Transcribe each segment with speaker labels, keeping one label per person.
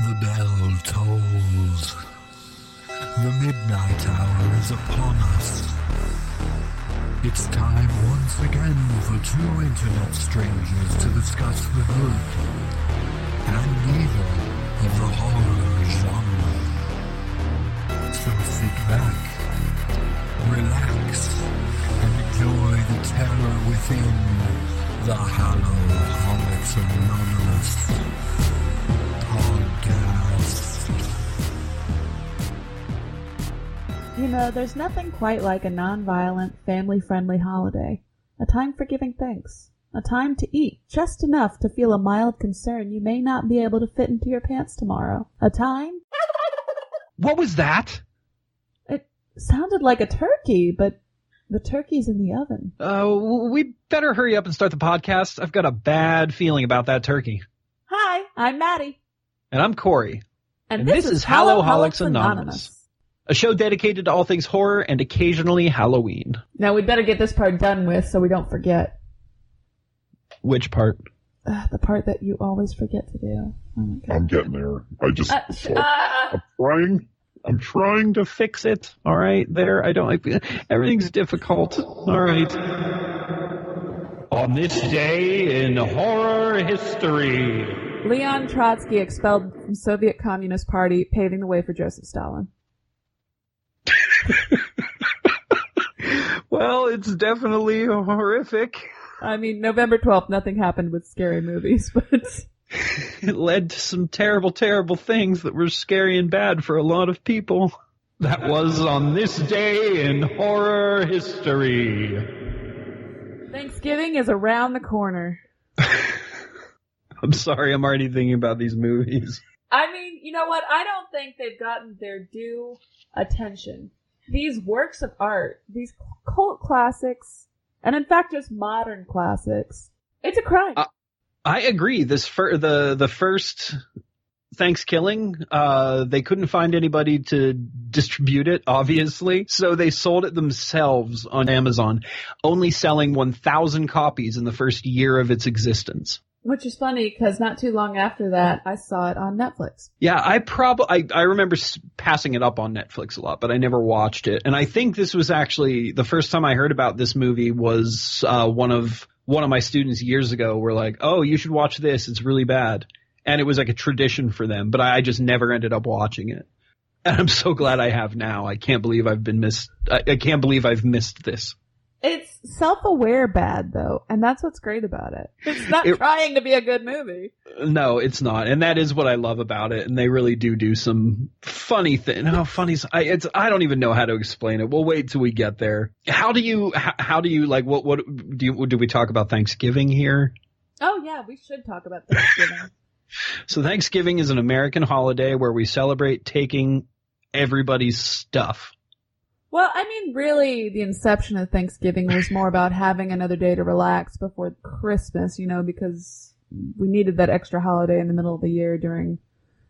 Speaker 1: The bell tolls. The midnight hour is upon us. It's time once again for two internet strangers to discuss the good and evil of the horror genre. So sit back, relax, and enjoy the terror within the Hallow-Holics Anonymous podcast.
Speaker 2: You know, there's nothing quite like a non-violent, family-friendly holiday. A time for giving thanks. A time to eat just enough to feel a mild concern you may not be able to fit into your pants tomorrow. A time...
Speaker 3: What was that?
Speaker 2: It sounded like a turkey, but the turkey's in the oven.
Speaker 3: We better hurry up and start the podcast. I've got a bad feeling about that turkey.
Speaker 2: Hi, I'm Maddie.
Speaker 3: And I'm Corey.
Speaker 2: And this is Hallow-Holics Anonymous.
Speaker 3: A show dedicated to all things horror and occasionally Halloween.
Speaker 2: Now, we'd better get this part done with so we don't forget.
Speaker 3: Which part?
Speaker 2: The part that you always forget to do. Oh my God.
Speaker 4: I'm getting there.
Speaker 3: I'm trying to fix it. All right, there. Everything's difficult. All right. On this day in horror history,
Speaker 2: Leon Trotsky expelled from Soviet Communist Party, paving the way for Joseph Stalin.
Speaker 3: Well, it's definitely horrific.
Speaker 2: I mean, November 12th, nothing happened with scary movies, but...
Speaker 3: It led to some terrible, terrible things that were scary and bad for a lot of people. That was on this day in horror history.
Speaker 2: Thanksgiving is around the corner.
Speaker 3: I'm sorry, I'm already thinking about these movies.
Speaker 2: I mean, you know what? I don't think they've gotten their due attention. These works of art, these cult classics, and in fact just modern classics, it's a crime.
Speaker 3: I agree. The first Thankskilling, they couldn't find anybody to distribute it, obviously, so they sold it themselves on Amazon, only selling 1,000 copies in the first year of its existence.
Speaker 2: Which is funny, because not too long after that, I saw it on Netflix.
Speaker 3: Yeah, I remember passing it up on Netflix a lot, but I never watched it. And I think this was actually, the first time I heard about this movie was one of my students years ago were like, oh, you should watch this, it's really bad. And it was like a tradition for them, but I just never ended up watching it. And I'm so glad I have now. I can't believe I've missed this.
Speaker 2: It's self-aware bad, though, and that's what's great about it. It's not trying to be a good movie.
Speaker 3: No, it's not, and that is what I love about it. And they really do some funny thing. No, funny. I don't even know how to explain it. We'll wait till we get there. How do you like? What do we talk about Thanksgiving here?
Speaker 2: Oh yeah, we should talk about Thanksgiving.
Speaker 3: So Thanksgiving is an American holiday where we celebrate taking everybody's stuff.
Speaker 2: Well, I mean, really, the inception of Thanksgiving was more about having another day to relax before Christmas, you know, because we needed that extra holiday in the middle of the year during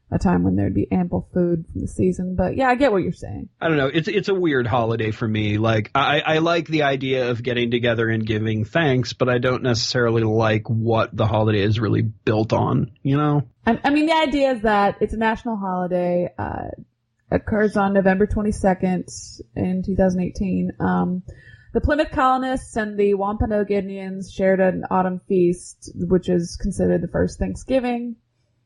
Speaker 2: a time when there'd be ample food from the season. But yeah, I get what you're saying. I
Speaker 3: don't know. It's a weird holiday for me. Like, I like the idea of getting together and giving thanks, but I don't necessarily like what the holiday is really built on, you know?
Speaker 2: I mean, the idea is that it's a national holiday, occurs on November 22nd in 2018. The Plymouth colonists and the Wampanoag Indians shared an autumn feast, which is considered the first Thanksgiving.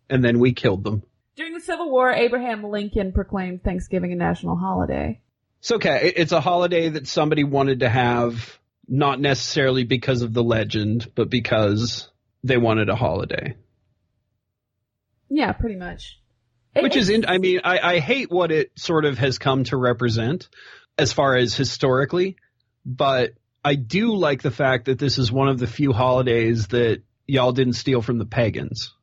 Speaker 3: And then we killed them.
Speaker 2: During the Civil War, Abraham Lincoln proclaimed Thanksgiving a national holiday.
Speaker 3: It's okay. It's a holiday that somebody wanted to have, not necessarily because of the legend, but because wanted a holiday.
Speaker 2: Yeah, pretty much.
Speaker 3: I hate what it sort of has come to represent as far as historically, but I do like the fact that this is one of the few holidays that y'all didn't steal from the pagans.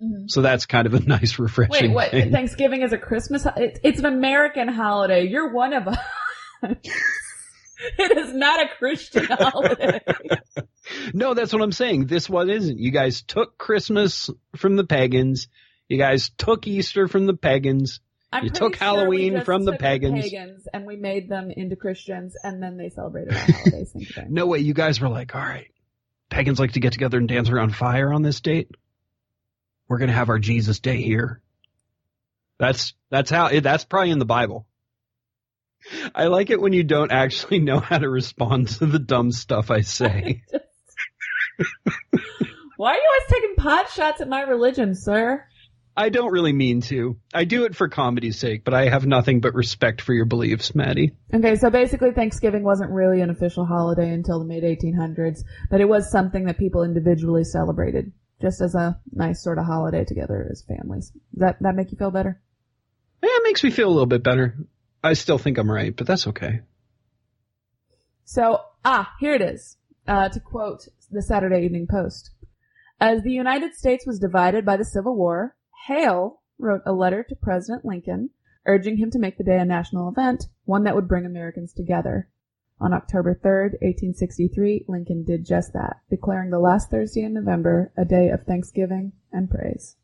Speaker 3: Mm-hmm. So that's kind of a nice, refreshing thing.
Speaker 2: Thanksgiving is a Christmas? It's an American holiday. You're one of us. It is not a Christian holiday.
Speaker 3: No, that's what I'm saying. This one isn't. You guys took Christmas from the pagans. You guys took Easter from the pagans. You took Halloween from the pagans.
Speaker 2: And we made them into Christians, and then they celebrated our holidays.
Speaker 3: No way. You guys were like, all right, pagans like to get together and dance around fire on this date. We're going to have our Jesus Day here. That's probably in the Bible. I like it when you don't actually know how to respond to the dumb stuff I say.
Speaker 2: Why are you always taking pot shots at my religion, sir?
Speaker 3: I don't really mean to. I do it for comedy's sake, but I have nothing but respect for your beliefs, Maddie.
Speaker 2: Okay, so basically Thanksgiving wasn't really an official holiday until the mid-1800s, but it was something that people individually celebrated, just as a nice sort of holiday together as families. Does that make you feel better?
Speaker 3: Yeah, it makes me feel a little bit better. I still think I'm right, but that's okay.
Speaker 2: So, here it is. To quote the Saturday Evening Post. As the United States was divided by the Civil War, Hale wrote a letter to President Lincoln urging him to make the day a national event, one that would bring Americans together. On October 3rd, 1863, Lincoln did just that, declaring the last Thursday in November a day of thanksgiving and praise.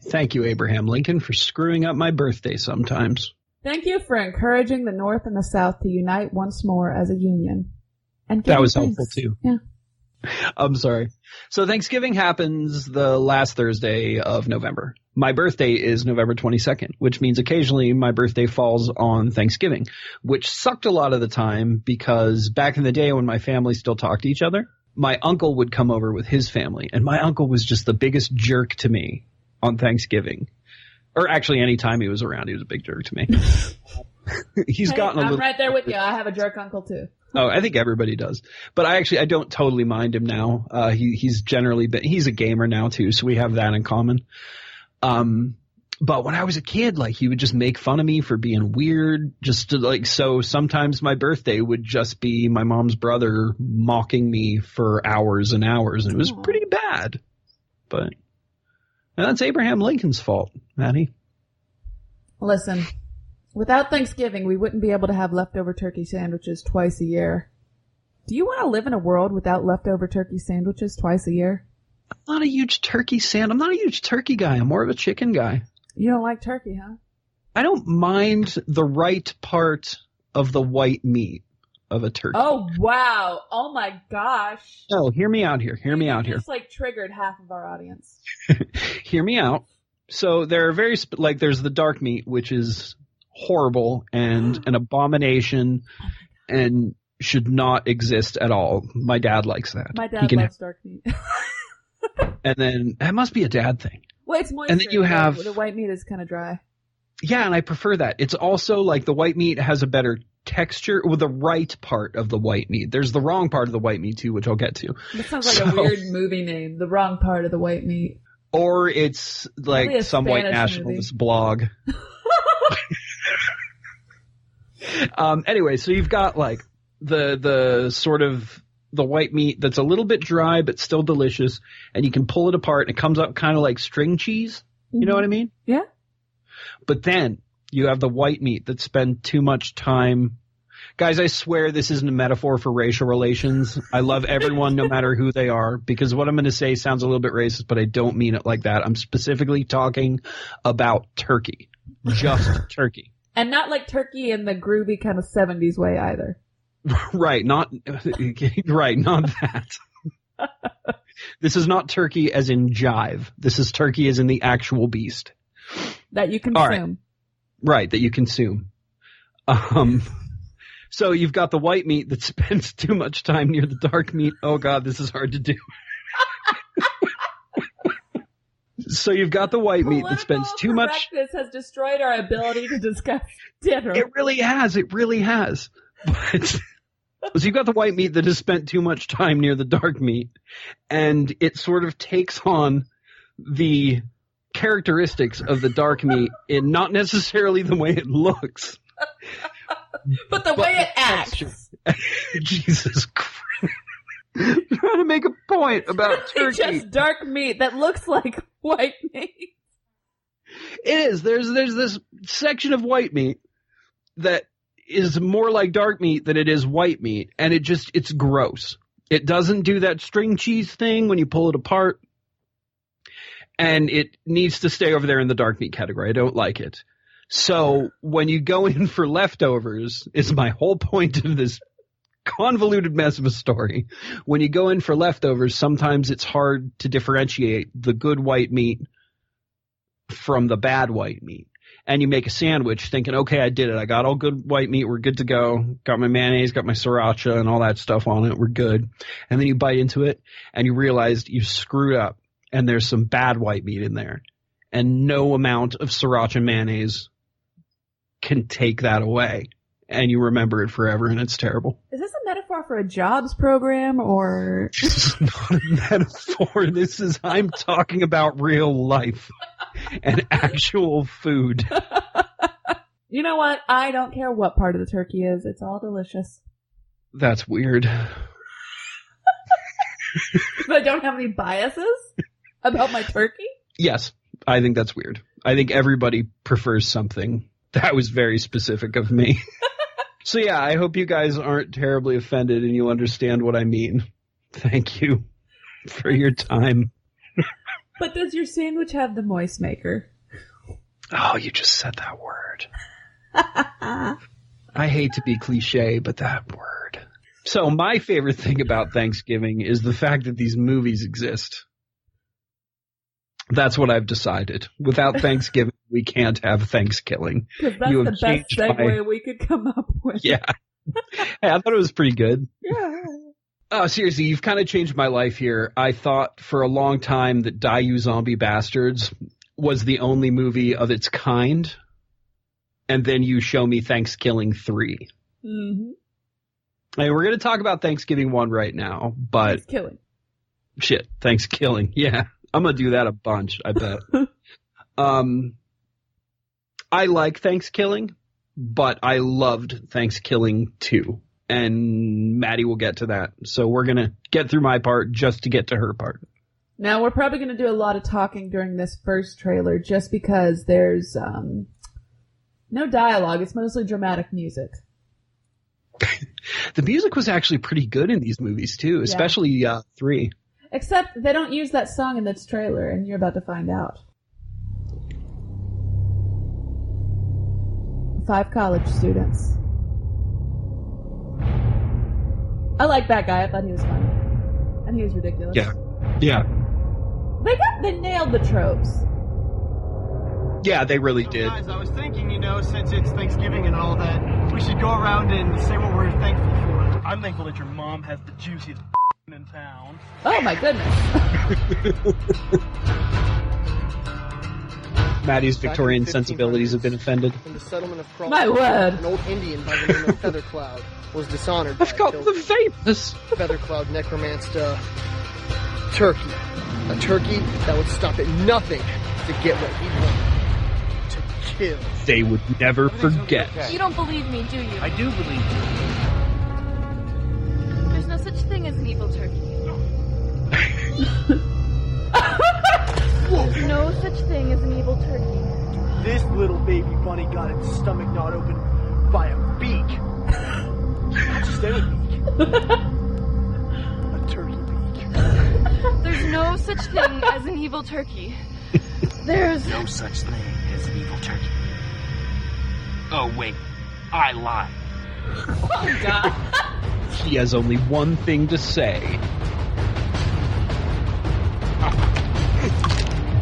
Speaker 3: Thank you, Abraham Lincoln, for screwing up my birthday sometimes.
Speaker 2: Thank you for encouraging the North and the South to unite once more as a union. And
Speaker 3: that was
Speaker 2: thanks.
Speaker 3: helpful, too.
Speaker 2: Yeah.
Speaker 3: I'm sorry. So Thanksgiving happens the last Thursday of November. My birthday is November 22nd, which means occasionally my birthday falls on Thanksgiving, which sucked a lot of the time because back in the day when my family still talked to each other, my uncle would come over with his family, and my uncle was just the biggest jerk to me on Thanksgiving. Or actually, any time he was around, he was a big jerk to me.
Speaker 2: I'm right there with you. I have a jerk uncle, too.
Speaker 3: Oh, I think everybody does. But I don't totally mind him now. He's generally he's a gamer now too, so we have that in common. But when I was a kid, he would just make fun of me for being weird, so sometimes my birthday would just be my mom's brother mocking me for hours and hours, and it was pretty bad. But that's Abraham Lincoln's fault, Maddie.
Speaker 2: Listen. Without Thanksgiving, we wouldn't be able to have leftover turkey sandwiches twice a year. Do you want to live in a world without leftover turkey sandwiches twice a year?
Speaker 3: I'm not a huge turkey guy. I'm more of a chicken guy.
Speaker 2: You don't like turkey, huh?
Speaker 3: I don't mind the right part of the white meat of a turkey.
Speaker 2: Oh, wow. Oh, my gosh.
Speaker 3: No, hear me out here.
Speaker 2: You just, triggered half of our audience.
Speaker 3: Hear me out. So there are there's the dark meat, which is horrible and an abomination and should not exist at all. My dad likes that.
Speaker 2: My dad loves dark meat.
Speaker 3: And then that must be a dad thing.
Speaker 2: Well, it's moisture.
Speaker 3: And then you have
Speaker 2: the white meat is kind of dry.
Speaker 3: Yeah, and I prefer that. It's also the white meat has a better texture with the right part of the white meat. There's the wrong part of the white meat too, which I'll get to.
Speaker 2: That sounds like a weird movie name. The wrong part of the white meat.
Speaker 3: Or it's some white nationalist blog. Anyway, so you've got the sort of the white meat that's a little bit dry but still delicious, and you can pull it apart and it comes up kind of like string cheese. You know what I mean?
Speaker 2: Yeah.
Speaker 3: But then you have the white meat that spend too much time. Guys, I swear this isn't a metaphor for racial relations. I love everyone no matter who they are, because what I'm going to say sounds a little bit racist, but I don't mean it like that. I'm specifically talking about turkey. Just turkey.
Speaker 2: And not like turkey in the groovy kind of 70s way either.
Speaker 3: Right, not that. This is not turkey as in jive. This is turkey as in the actual beast.
Speaker 2: That you consume.
Speaker 3: Right, that you consume. So you've got the white meat that spends too much time near the dark meat. Oh God, this is hard to do. So you've got the white meat that spends too much.
Speaker 2: This has destroyed our ability to discuss dinner.
Speaker 3: It really has. But so you've got the white meat that has spent too much time near the dark meat, and it sort of takes on the characteristics of the dark meat in not necessarily the way it looks,
Speaker 2: but the way it acts.
Speaker 3: Jesus Christ. I'm trying to make a point about turkey.
Speaker 2: It's just dark meat that looks like white meat.
Speaker 3: It is. There's this section of white meat that is more like dark meat than it is white meat, and it's gross. It doesn't do that string cheese thing when you pull it apart, and it needs to stay over there in the dark meat category. I don't like it. So when you go in for leftovers, is my whole point of this convoluted mess of a story. When you go in for leftovers, sometimes it's hard to differentiate the good white meat from the bad white meat. and you make a sandwich thinking, okay, I did it. I got all good white meat. We're good to go. Got my mayonnaise, got my sriracha and all that stuff on it. We're good. And then you bite into it and you realize you screwed up and there's some bad white meat in there. And no amount of sriracha mayonnaise can take that away. And you remember it forever and it's terrible.
Speaker 2: Is this a metaphor for a jobs program or?
Speaker 3: This is not a metaphor. I'm talking about real life and actual food.
Speaker 2: You know what? I don't care what part of the turkey is. It's all delicious.
Speaker 3: That's weird.
Speaker 2: But I don't have any biases about my turkey?
Speaker 3: Yes, I think that's weird. I think everybody prefers something. That was very specific of me. So yeah, I hope you guys aren't terribly offended and you understand what I mean. Thank you for your time.
Speaker 2: But does your sandwich have the moist maker?
Speaker 3: Oh, you just said that word. I hate to be cliche, but that word. So my favorite thing about Thanksgiving is the fact that these movies exist. That's what I've decided. Without Thanksgiving, we can't have Thankskilling.
Speaker 2: Because that's the best segue we could come up with.
Speaker 3: Yeah. Hey, I thought it was pretty good.
Speaker 2: Yeah.
Speaker 3: Oh, seriously, you've kind of changed my life here. I thought for a long time that Die You Zombie Bastards was the only movie of its kind. And then you show me Thankskilling 3.
Speaker 2: Mm-hmm.
Speaker 3: I mean, we're going to talk about Thanksgiving 1 right now, but... Thanksskilling. Yeah. I'm going to do that a bunch, I bet. I like Thankskilling, but I loved Thankskilling 2. And Maddie will get to that. So we're going to get through my part just to get to her part.
Speaker 2: Now, we're probably going to do a lot of talking during this first trailer just because there's no dialogue. It's mostly dramatic music.
Speaker 3: The music was actually pretty good in these movies, too, especially 3.
Speaker 2: Except they don't use that song in this trailer, and you're about to find out. 5 college students. I like that guy. I thought he was funny. And he was ridiculous.
Speaker 3: Yeah. Yeah.
Speaker 2: They nailed the tropes.
Speaker 3: Yeah, they really did.
Speaker 4: Guys, I was thinking, since it's Thanksgiving and all that, we should go around and say what we're thankful for. I'm thankful that your mom has the juiciest in town.
Speaker 2: Oh my goodness.
Speaker 3: Maddie's Victorian sensibilities have been offended.
Speaker 4: In the settlement of Crawford,
Speaker 2: My word.
Speaker 4: an old Indian by the name of Feathercloud was dishonored.
Speaker 3: I've got the vapors.
Speaker 4: Feathercloud necromanced a turkey. A turkey that would stop at nothing to get what he wanted. To kill.
Speaker 3: They would never forget.
Speaker 5: Okay. You don't believe me, do you?
Speaker 4: I do believe you.
Speaker 5: There's no such thing as an evil turkey. There's no such thing as an evil turkey.
Speaker 4: This little baby bunny got its stomach gnawed open by a beak. Not just any beak. A turkey beak.
Speaker 5: There's no such thing as an evil turkey. There's
Speaker 6: no such thing as an evil turkey. Oh, wait. I lied.
Speaker 2: Oh, God.
Speaker 3: He has only one thing to say.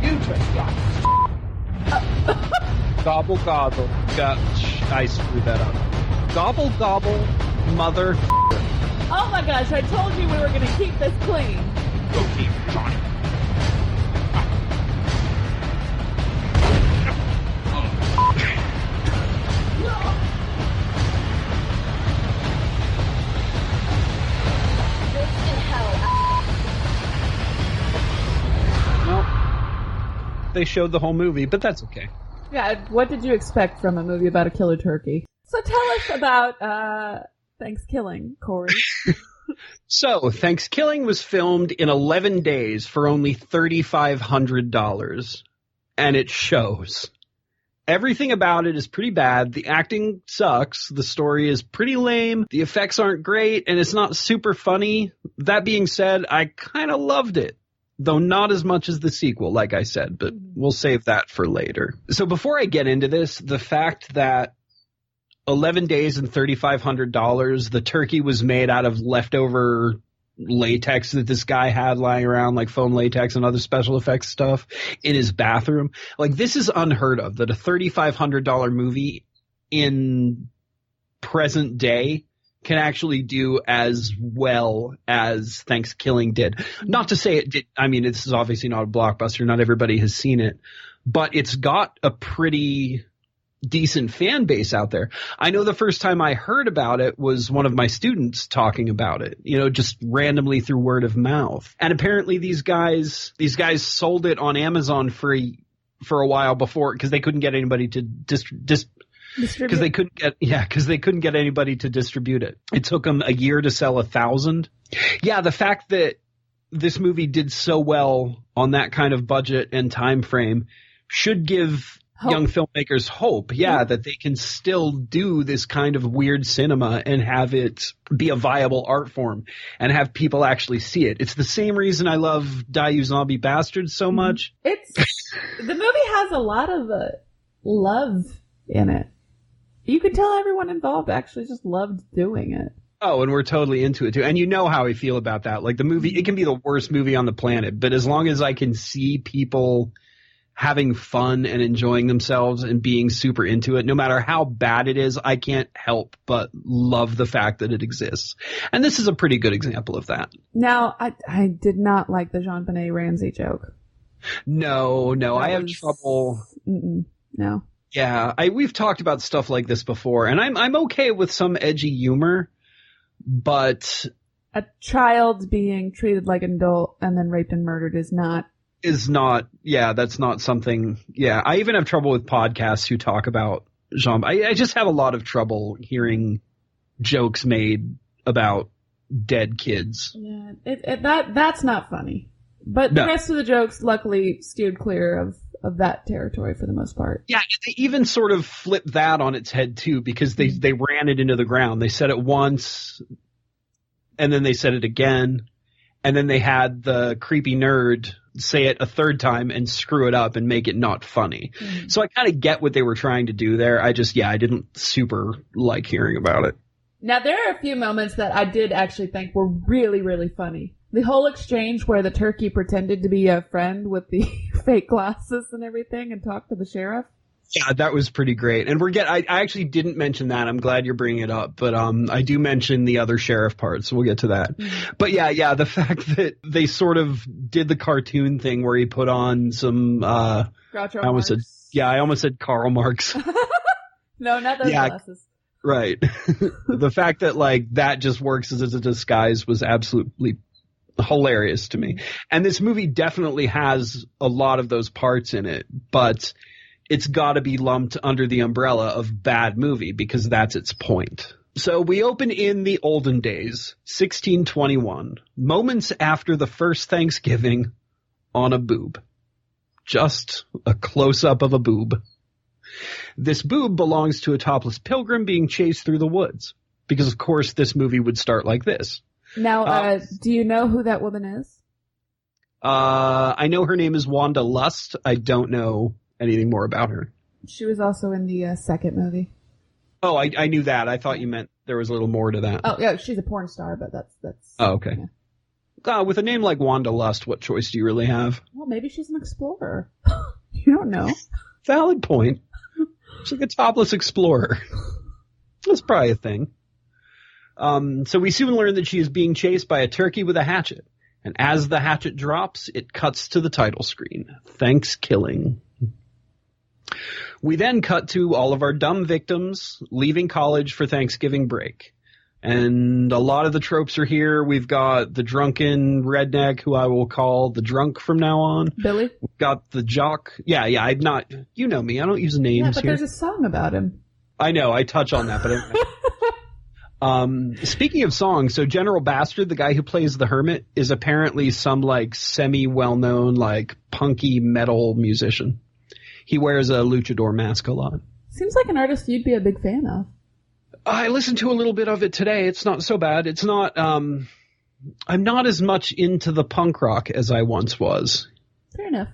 Speaker 6: You just got
Speaker 3: Gobble, gobble. I screwed that up. Gobble, gobble, mother.
Speaker 2: Oh my gosh, I told you we were going to keep this clean.
Speaker 6: Go team, Johnny.
Speaker 3: They showed the whole movie, but that's okay.
Speaker 2: Yeah, what did you expect from a movie about a killer turkey? So tell us about Thankskilling, Corey.
Speaker 3: So, Thankskilling was filmed in 11 days for only $3,500. And it shows. Everything about it is pretty bad. The acting sucks. The story is pretty lame. The effects aren't great, and it's not super funny. That being said, I kind of loved it. Though not as much as the sequel, like I said, but we'll save that for later. So before I get into this, the fact that 11 days and $3,500, the turkey was made out of leftover latex that this guy had lying around, like foam latex and other special effects stuff in his bathroom. Like, this is unheard of, that a $3,500 movie in present day can actually do as well as Thankskilling did. Not to say it did. I mean, this is obviously not a blockbuster. Not everybody has seen it, but it's got a pretty decent fan base out there. I know the first time I heard about it was one of my students talking about it, just randomly through word of mouth. And apparently these guys sold it on Amazon for a while before, because they couldn't get anybody to because they couldn't get anybody to distribute it. It took them a year to sell 1,000. Yeah, the fact that this movie did so well on that kind of budget and time frame should give young filmmakers hope, that they can still do this kind of weird cinema and have it be a viable art form and have people actually see it. It's the same reason I love Die You Zombie Bastards so much.
Speaker 2: The movie has a lot of love in it. You can tell everyone involved actually just loved doing it.
Speaker 3: Oh, and we're totally into it too. And you know how I feel about that. Like, the movie, it can be the worst movie on the planet, but as long as I can see people having fun and enjoying themselves and being super into it, no matter how bad it is, I can't help but love the fact that it exists. And this is a pretty good example of that.
Speaker 2: Now, I did not like the Jean-Benet Ramsey joke.
Speaker 3: No, I have trouble.
Speaker 2: No.
Speaker 3: Yeah, we've talked about stuff like this before, and I'm okay with some edgy humor, but
Speaker 2: a child being treated like an adult and then raped and murdered is not, that's not something. Yeah, I even have trouble with podcasts who talk about Jean. I just have a lot of trouble hearing jokes made about dead kids. Yeah, that's not funny. But the rest of the jokes, luckily, steered clear of that territory for the most part.
Speaker 3: Yeah, they even sort of flipped that on its head, too, because they ran it into the ground. They said it once, and then they said it again, and then they had the creepy nerd say it a third time and screw it up and make it not funny. Mm-hmm. So I kind of get what they were trying to do there. I didn't super like hearing about it.
Speaker 2: Now, there are a few moments that I did actually think were really, really funny. The whole exchange where the turkey pretended to be a friend with the fake glasses and everything and talked to the sheriff.
Speaker 3: Yeah, that was pretty great. And I actually didn't mention that. I'm glad you're bringing it up. But I do mention the other sheriff part, so we'll get to that. Mm-hmm. But yeah, the fact that they sort of did the cartoon thing where he put on some
Speaker 2: Groucho Marx.
Speaker 3: I almost said Karl Marx.
Speaker 2: No, not those glasses.
Speaker 3: Right. The fact that that just works as a disguise was absolutely hilarious to me. And this movie definitely has a lot of those parts in it, but it's got to be lumped under the umbrella of bad movie because that's its point. So we open in the olden days, 1621, moments after the first Thanksgiving, on a boob. Just a close-up of a boob. This boob belongs to a topless pilgrim being chased through the woods, because of course this movie would start like this.
Speaker 2: Now, do you know who that woman is?
Speaker 3: I know her name is Wanda Lust. I don't know anything more about her.
Speaker 2: She was also in the second movie.
Speaker 3: Oh, I knew that. I thought you meant there was a little more to that.
Speaker 2: Oh, yeah, she's a porn star, but that's.
Speaker 3: Oh, okay. Yeah. With a name like Wanda Lust, what choice do you really have?
Speaker 2: Well, maybe she's an explorer. You don't know.
Speaker 3: Valid point. She's like a topless explorer. That's probably a thing. So we soon learn that she is being chased by a turkey with a hatchet. And as the hatchet drops, it cuts to the title screen. Thankskilling. We then cut to all of our dumb victims leaving college for Thanksgiving break. And a lot of the tropes are here. We've got the drunken redneck, who I will call the drunk from now on.
Speaker 2: Billy?
Speaker 3: We've got the jock. Yeah, I'm not, you know me, I don't use names here.
Speaker 2: Yeah, but there's a song about him.
Speaker 3: I know, I touch on that, but speaking of songs, so General Bastard, the guy who plays the hermit, is apparently some semi-well-known punky metal musician. He wears a luchador mask a lot.
Speaker 2: Seems like an artist you'd be a big fan of.
Speaker 3: I listened to a little bit of it today. It's not so bad. It's not, I'm not as much into the punk rock as I once was.
Speaker 2: Fair enough.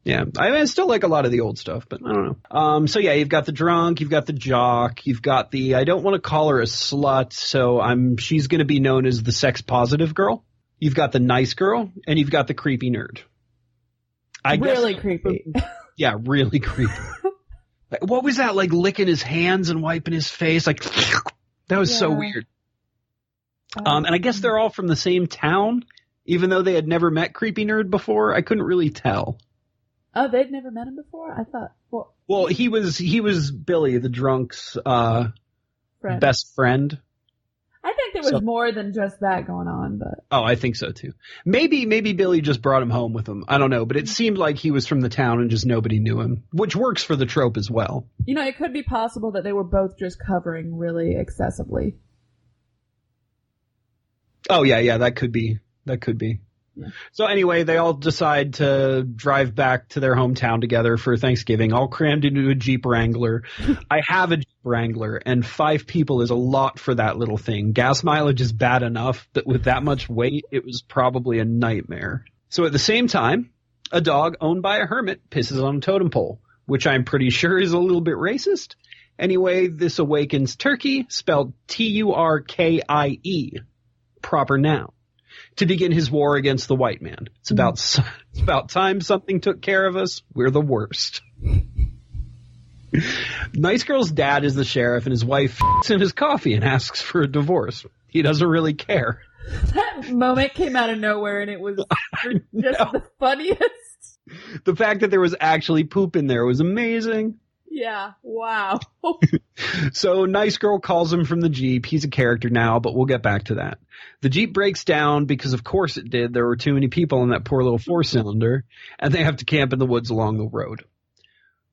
Speaker 3: Yeah, I still like a lot of the old stuff, but I don't know. So yeah, you've got the drunk, you've got the jock, you've got the, I don't want to call her a slut, so she's going to be known as the sex positive girl. you've got the nice girl, and you've got the creepy nerd.
Speaker 2: Really creepy.
Speaker 3: Yeah, really creepy. What was that, like licking his hands and wiping his face? Like, that was so weird. And I guess they're all from the same town, even though they had never met Creepy Nerd before. I couldn't really tell.
Speaker 2: Oh, they'd never met him before? I thought.
Speaker 3: Well, he was Billy, the drunk's best friend.
Speaker 2: I think there was more than just that going on, but.
Speaker 3: Oh, I think so too. Maybe Billy just brought him home with him. I don't know, but it seemed like he was from the town and just nobody knew him, which works for the trope as well.
Speaker 2: You know, it could be possible that they were both just covering really excessively.
Speaker 3: Oh yeah, that could be. Yeah. So anyway, they all decide to drive back to their hometown together for Thanksgiving, all crammed into a Jeep Wrangler. I have a Jeep Wrangler, and 5 people is a lot for that little thing. Gas mileage is bad enough, but with that much weight, it was probably a nightmare. So at the same time, a dog owned by a hermit pisses on a totem pole, which I'm pretty sure is a little bit racist. Anyway, this awakens Turkee, spelled Turkie, proper noun, to begin his war against the white man. It's about time something took care of us. We're the worst. Nice girl's dad is the sheriff, and his wife in his coffee and asks for a divorce. He doesn't really care.
Speaker 2: That moment came out of nowhere, and it was just the funniest.
Speaker 3: The fact that there was actually poop in there was amazing.
Speaker 2: Yeah, wow.
Speaker 3: So Nice Girl calls him from the Jeep. He's a character now, but we'll get back to that. The Jeep breaks down because, of course it did. There were too many people in that poor little 4-cylinder, and they have to camp in the woods along the road.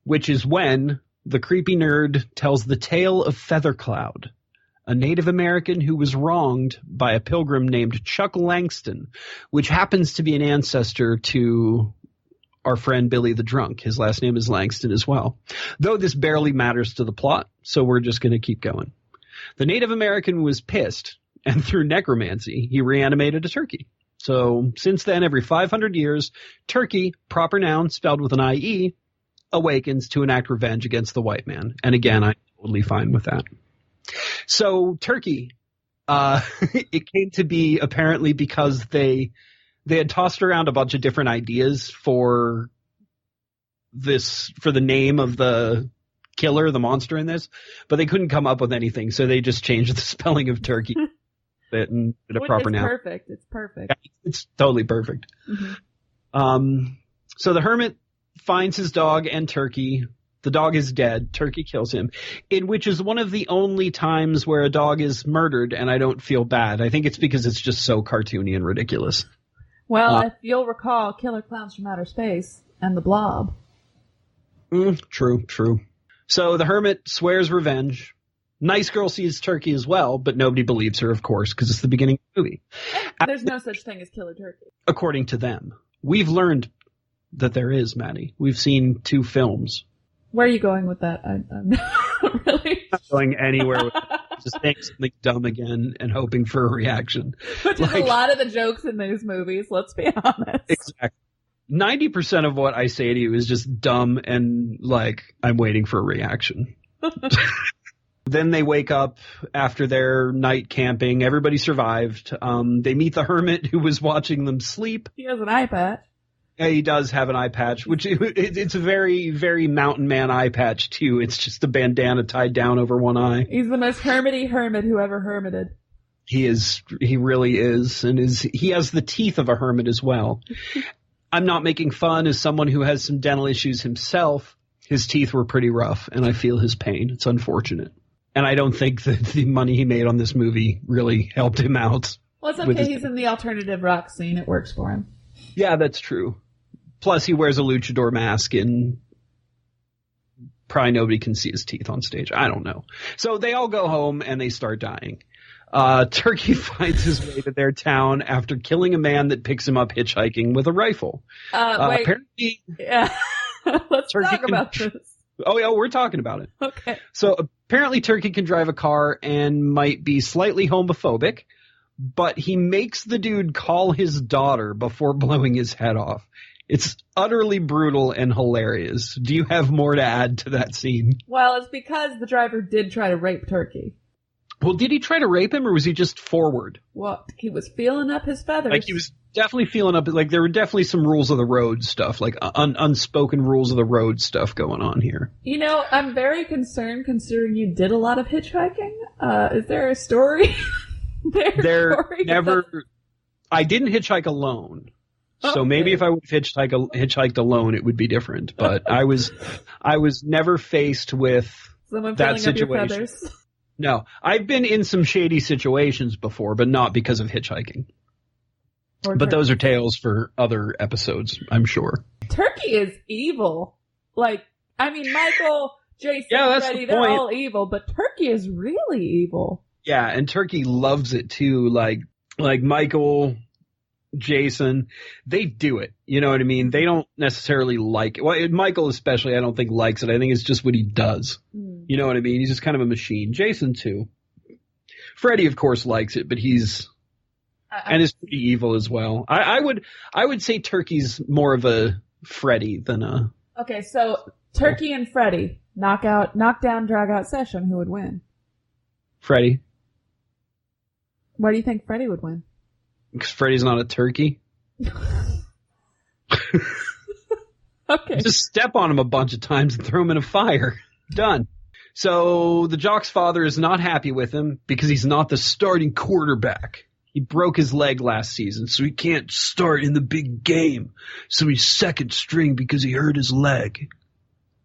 Speaker 3: Which is when the creepy nerd tells the tale of Feathercloud, a Native American who was wronged by a pilgrim named Chuck Langston, which happens to be an ancestor to our friend Billy the Drunk. His last name is Langston as well. Though this barely matters to the plot, so we're just going to keep going. The Native American was pissed, and through necromancy, he reanimated a turkey. So since then, every 500 years, Turkee, proper noun spelled with an I-E, awakens to enact revenge against the white man. And again, I'm totally fine with that. So Turkee, it came to be apparently because they had tossed around a bunch of different ideas for the name of the killer, the monster in this, but they couldn't come up with anything, so they just changed the spelling of Turkee and did a proper noun.
Speaker 2: Perfect. It's perfect.
Speaker 3: Yeah, it's totally perfect. Mm-hmm. So the hermit finds his dog and Turkee. The dog is dead. Turkee kills him, in which is one of the only times where a dog is murdered, and I don't feel bad. I think it's because it's just so cartoony and ridiculous.
Speaker 2: Well, if you'll recall, Killer Clowns from Outer Space and The Blob.
Speaker 3: True. So the hermit swears revenge. Nice Girl sees Turkee as well, but nobody believes her, of course, because it's the beginning of the movie.
Speaker 2: And there's no such thing as Killer Turkee.
Speaker 3: According to them. We've learned that there is, Maddie. We've seen 2 films.
Speaker 2: Where are you going with that? I'm not really
Speaker 3: not going anywhere with that. Just saying something dumb again and hoping for a reaction.
Speaker 2: Which is a lot of the jokes in these movies, let's be honest.
Speaker 3: Exactly. 90% of what I say to you is just dumb and I'm waiting for a reaction. Then they wake up after their night camping. Everybody survived. They meet the hermit who was watching them sleep.
Speaker 2: He has an eye patch.
Speaker 3: Yeah, he does have an eye patch, which it's a very, very mountain man eye patch, too. It's just a bandana tied down over one eye.
Speaker 2: He's the most hermity hermit who ever hermited.
Speaker 3: He really is. And he has the teeth of a hermit as well. I'm not making fun. As someone who has some dental issues himself, his teeth were pretty rough, and I feel his pain. It's unfortunate. And I don't think that the money he made on this movie really helped him out.
Speaker 2: Well, it's okay. He's in the alternative rock scene. It works for him.
Speaker 3: Yeah, that's true. Plus, he wears a luchador mask, and probably nobody can see his teeth on stage. I don't know. So they all go home, and they start dying. Turkee finds his way to their town after killing a man that picks him up hitchhiking with a rifle.
Speaker 2: Wait.
Speaker 3: Apparently,
Speaker 2: yeah. Let's talk about this.
Speaker 3: Oh, yeah, we're talking about it.
Speaker 2: Okay.
Speaker 3: So apparently Turkee can drive a car and might be slightly homophobic, but he makes the dude call his daughter before blowing his head off. It's utterly brutal and hilarious. Do you have more to add to that scene?
Speaker 2: Well, it's because the driver did try to rape Turkee.
Speaker 3: Well, did he try to rape him, or was he just forward?
Speaker 2: Well, he was feeling up his feathers.
Speaker 3: Like, he was definitely feeling up, like, there were definitely some rules of the road stuff, like, unspoken rules of the road stuff going on here.
Speaker 2: You know, I'm very concerned considering you did a lot of hitchhiking. Is there a story?
Speaker 3: I didn't hitchhike alone. So maybe if I would have hitchhiked alone, it would be different. But I was never faced with
Speaker 2: someone
Speaker 3: that
Speaker 2: filling
Speaker 3: situation.
Speaker 2: up your feathers.
Speaker 3: No, I've been in some shady situations before, but not because of hitchhiking. But those are tales for other episodes, I'm sure.
Speaker 2: Turkey is evil. Like, I mean, Michael, Jason, Freddy, they're all evil, but Turkey is really evil.
Speaker 3: Yeah, and Turkey loves it too. Like Michael, Jason, they do it. You know what I mean? They don't necessarily like it. Well, Michael especially, I don't think likes it. I think it's just what he does. You know what I mean? He's just kind of a machine. Jason too. Freddy, of course, likes it, but he's and is pretty evil as well. I would say Turkey's more of a Freddy than a.
Speaker 2: Okay, so Turkey and Freddy, knockdown, drag out session. Who would win?
Speaker 3: Freddy.
Speaker 2: Why do you think Freddy would win?
Speaker 3: Because Freddy's not a turkey.
Speaker 2: Okay.
Speaker 3: Just step on him a bunch of times and throw him in a fire. Done. So the jock's father is not happy with him because he's not the starting quarterback. He broke his leg last season, so he can't start in the big game. So he's second string because he hurt his leg.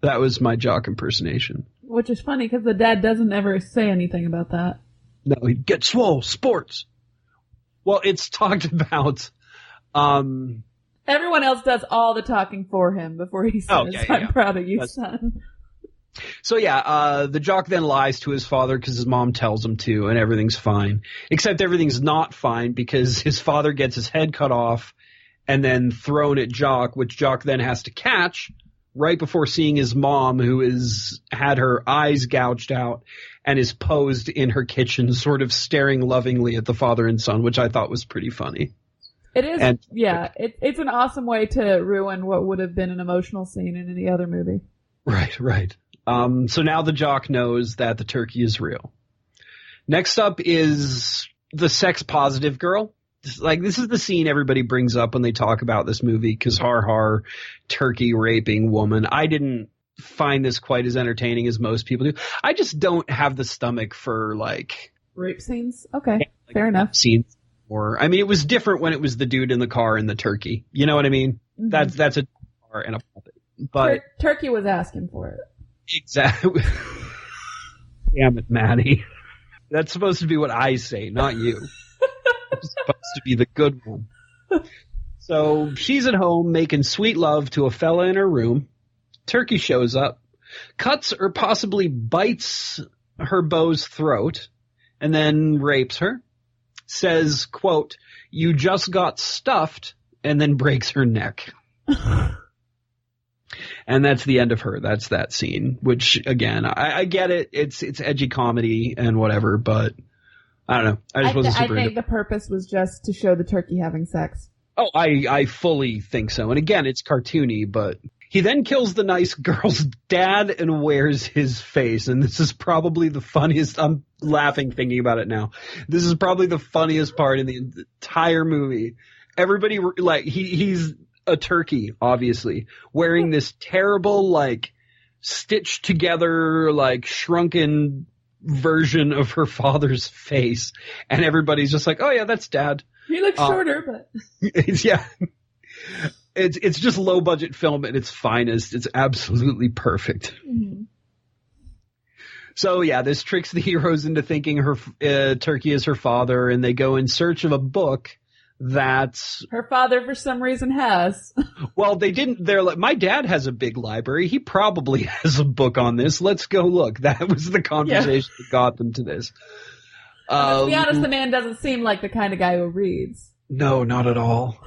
Speaker 3: That was my jock impersonation.
Speaker 2: Which is funny because the dad doesn't ever say anything about that.
Speaker 3: No, he'd get swole, sports. Well, it's talked about.
Speaker 2: Everyone else does all the talking for him before he says, I'm proud of you, son.
Speaker 3: So the jock then lies to his father because his mom tells him to, and everything's fine. Except everything's not fine because his father gets his head cut off and then thrown at Jock, which Jock then has to catch right before seeing his mom, who has had her eyes gouged out and is posed in her kitchen, sort of staring lovingly at the father and son, which I thought was pretty funny.
Speaker 2: It is, it's an awesome way to ruin what would have been an emotional scene in any other movie.
Speaker 3: Right. So now the jock knows that the turkey is real. Next up is the sex positive girl. This is the scene everybody brings up when they talk about this movie, because har, turkey raping woman. I didn't find this quite as entertaining as most people do. I just don't have the stomach for
Speaker 2: rape scenes. Okay, fair enough.
Speaker 3: Scenes, or I mean, it was different when it was the dude in the car and the turkey. You know what I mean? Mm-hmm. That's a car and a puppet. But
Speaker 2: Turkey was asking for it.
Speaker 3: Exactly. Damn it, Maddie. That's supposed to be what I say, not you. It's supposed to be the good one. So she's at home making sweet love to a fella in her room. Turkey shows up, cuts or possibly bites her beau's throat, and then rapes her. Says, quote, "You just got stuffed," and then breaks her neck. And that's the end of her. That's that scene, which, again, I get it. It's edgy comedy and whatever, but I don't know. I just wasn't super into it.
Speaker 2: I think the purpose was just to show the turkey having sex.
Speaker 3: Oh, I fully think so. And again, it's cartoony, but he then kills the nice girl's dad and wears his face. And this is probably the funniest. I'm laughing thinking about it now. This is probably the funniest part in the entire movie. Everybody, he's a turkey, obviously, wearing this terrible, stitched together, shrunken version of her father's face. And everybody's just like, oh yeah, that's dad.
Speaker 2: He looks shorter, but
Speaker 3: it's just low budget film at its finest. It's absolutely perfect.
Speaker 2: Mm-hmm.
Speaker 3: So this tricks the heroes into thinking her Turkey is her father, and they go in search of a book that
Speaker 2: her father for some reason has.
Speaker 3: Well, they didn't. They're like, my dad has a big library. He probably has a book on this. Let's go look. That was the conversation that got them to this.
Speaker 2: To be honest, the man doesn't seem like the kind of guy who reads.
Speaker 3: No, not at all.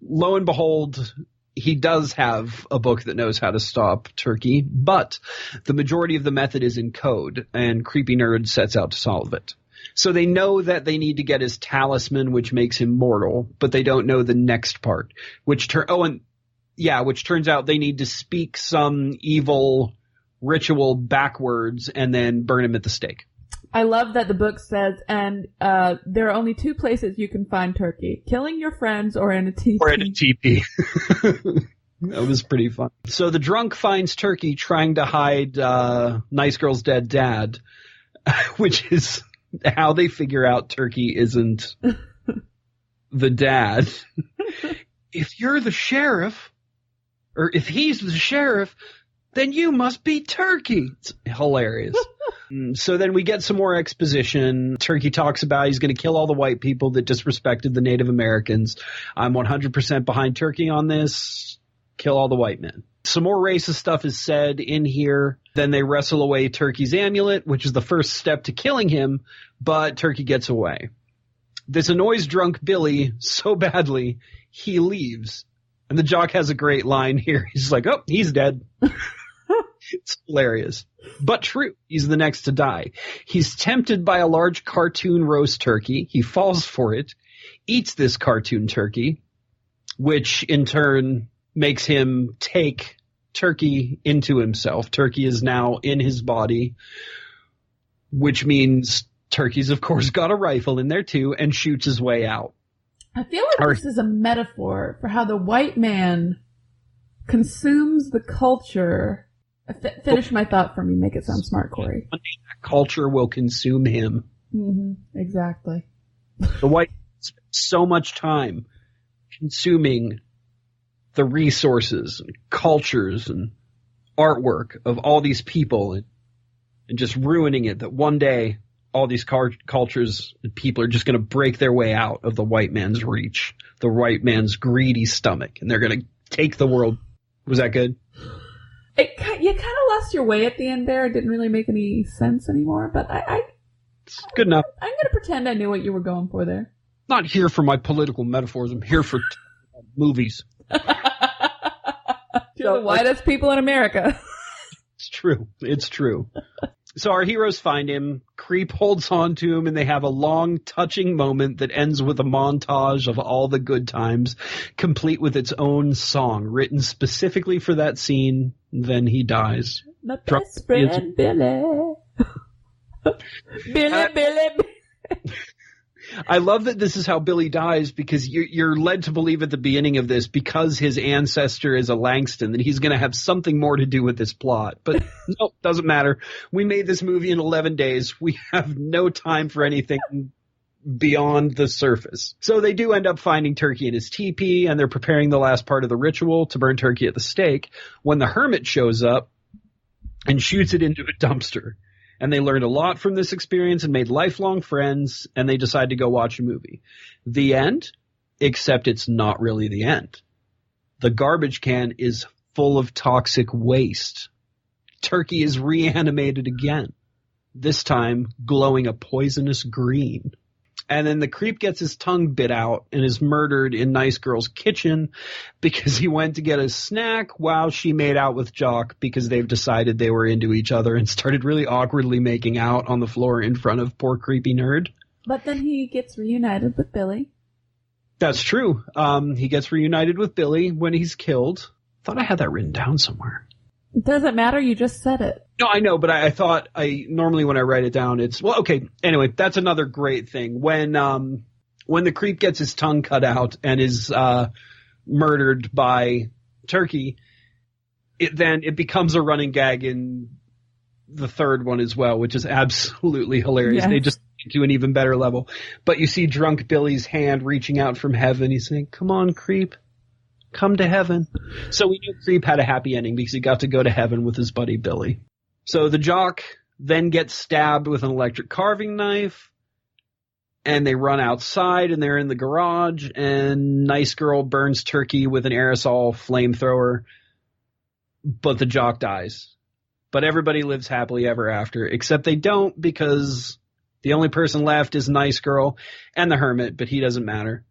Speaker 3: Lo and behold, he does have a book that knows how to stop Turkey, but the majority of the method is in code, and Creepy Nerd sets out to solve it. So they know that they need to get his talisman, which makes him mortal, but they don't know the next part, which turns out they need to speak some evil ritual backwards and then burn him at the stake.
Speaker 2: I love that the book says, and there are only 2 places you can find turkey: killing your friends or in a teepee.
Speaker 3: Or in a teepee. That was pretty fun. So the drunk finds Turkey trying to hide Nice Girl's dead dad, which is how they figure out Turkey isn't the dad. If you're the sheriff, or if he's the sheriff, then you must be Turkey. It's hilarious. So then we get some more exposition. Turkey talks about he's going to kill all the white people that disrespected the Native Americans. I'm 100% behind Turkey on this. Kill all the white men. Some more racist stuff is said in here. Then they wrestle away Turkey's amulet, which is the first step to killing him, but Turkey gets away. This annoys drunk Billy so badly, he leaves. And the jock has a great line here. He's like, oh, he's dead. It's hilarious. But true. He's the next to die. He's tempted by a large cartoon roast turkey. He falls for it, eats this cartoon turkey, which in turn makes him take Turkey into himself. Turkey is now in his body, which means Turkey's, of course, got a rifle in there too and shoots his way out.
Speaker 2: I feel like this is a metaphor for how the white man consumes the culture. Finish my thought for me. Make it sound smart, Corey.
Speaker 3: That culture will consume him.
Speaker 2: Mm-hmm. Exactly.
Speaker 3: The white spends so much time consuming the resources and cultures and artwork of all these people and just ruining it that one day all these cultures and people are just going to break their way out of the white man's reach, the white man's greedy stomach, and they're going to take the world. Was that good?
Speaker 2: You kind of lost your way at the end there. It didn't really make any sense anymore, but
Speaker 3: it's good enough.
Speaker 2: I'm going to pretend I knew what you were going for there.
Speaker 3: Not here for my political metaphors. I'm here for movies.
Speaker 2: You're the whitest people in America.
Speaker 3: It's true. It's true. So our heroes find him. Creep holds on to him, and they have a long, touching moment that ends with a montage of all the good times, complete with its own song, written specifically for that scene. Then he dies.
Speaker 2: My best friend, Billy. Billy.
Speaker 3: I love that this is how Billy dies, because you're led to believe at the beginning of this, because his ancestor is a Langston, that he's going to have something more to do with this plot. But no, doesn't matter. We made this movie in 11 days. We have no time for anything beyond the surface. So they do end up finding Turkey in his teepee, and they're preparing the last part of the ritual to burn Turkey at the stake when the hermit shows up and shoots it into a dumpster. And they learned a lot from this experience and made lifelong friends, and they decide to go watch a movie. The end, except it's not really the end. The garbage can is full of toxic waste. Turkey is reanimated again, this time glowing a poisonous green. And then the creep gets his tongue bit out and is murdered in Nice Girl's kitchen because he went to get a snack while she made out with Jock, because they've decided they were into each other and started really awkwardly making out on the floor in front of poor creepy nerd.
Speaker 2: But then he gets reunited with Billy.
Speaker 3: That's true. He gets reunited with Billy when he's killed. Thought I had that written down somewhere.
Speaker 2: It doesn't matter. You just said it.
Speaker 3: No, I know, but I thought normally when I write it down, it's, well, okay. Anyway, that's another great thing. When the creep gets his tongue cut out and is murdered by Turkey, it becomes a running gag in the third one as well, which is absolutely hilarious.
Speaker 2: Yes.
Speaker 3: They just do an even better level. But you see drunk Billy's hand reaching out from heaven. He's saying, "Come on, creep. Come to heaven." So we knew Creep had a happy ending because he got to go to heaven with his buddy Billy. So the jock then gets stabbed with an electric carving knife, and they run outside, and they're in the garage, and Nice Girl burns Turkey with an aerosol flamethrower, but the jock dies. But everybody lives happily ever after, except they don't, because the only person left is Nice Girl and the hermit, but he doesn't matter.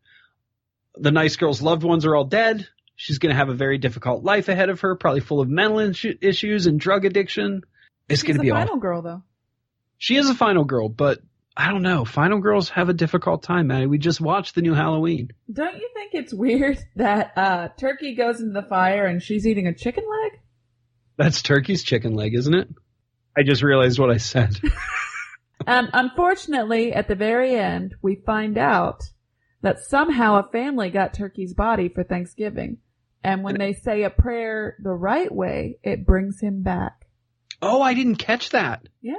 Speaker 3: The Nice Girl's loved ones are all dead. She's going to have a very difficult life ahead of her, probably full of mental issues and drug addiction. It's going to be awful.
Speaker 2: She's a final girl, though.
Speaker 3: She is a final girl, but I don't know. Final girls have a difficult time, Maddie. We just watched the new Halloween.
Speaker 2: Don't you think it's weird that Turkey goes into the fire and she's eating a chicken leg?
Speaker 3: That's Turkey's chicken leg, isn't it? I just realized what I said.
Speaker 2: Unfortunately, at the very end, we find out that somehow a family got Turkee's body for Thanksgiving. And when they say a prayer the right way, it brings him back.
Speaker 3: Oh, I didn't catch that.
Speaker 2: Yeah.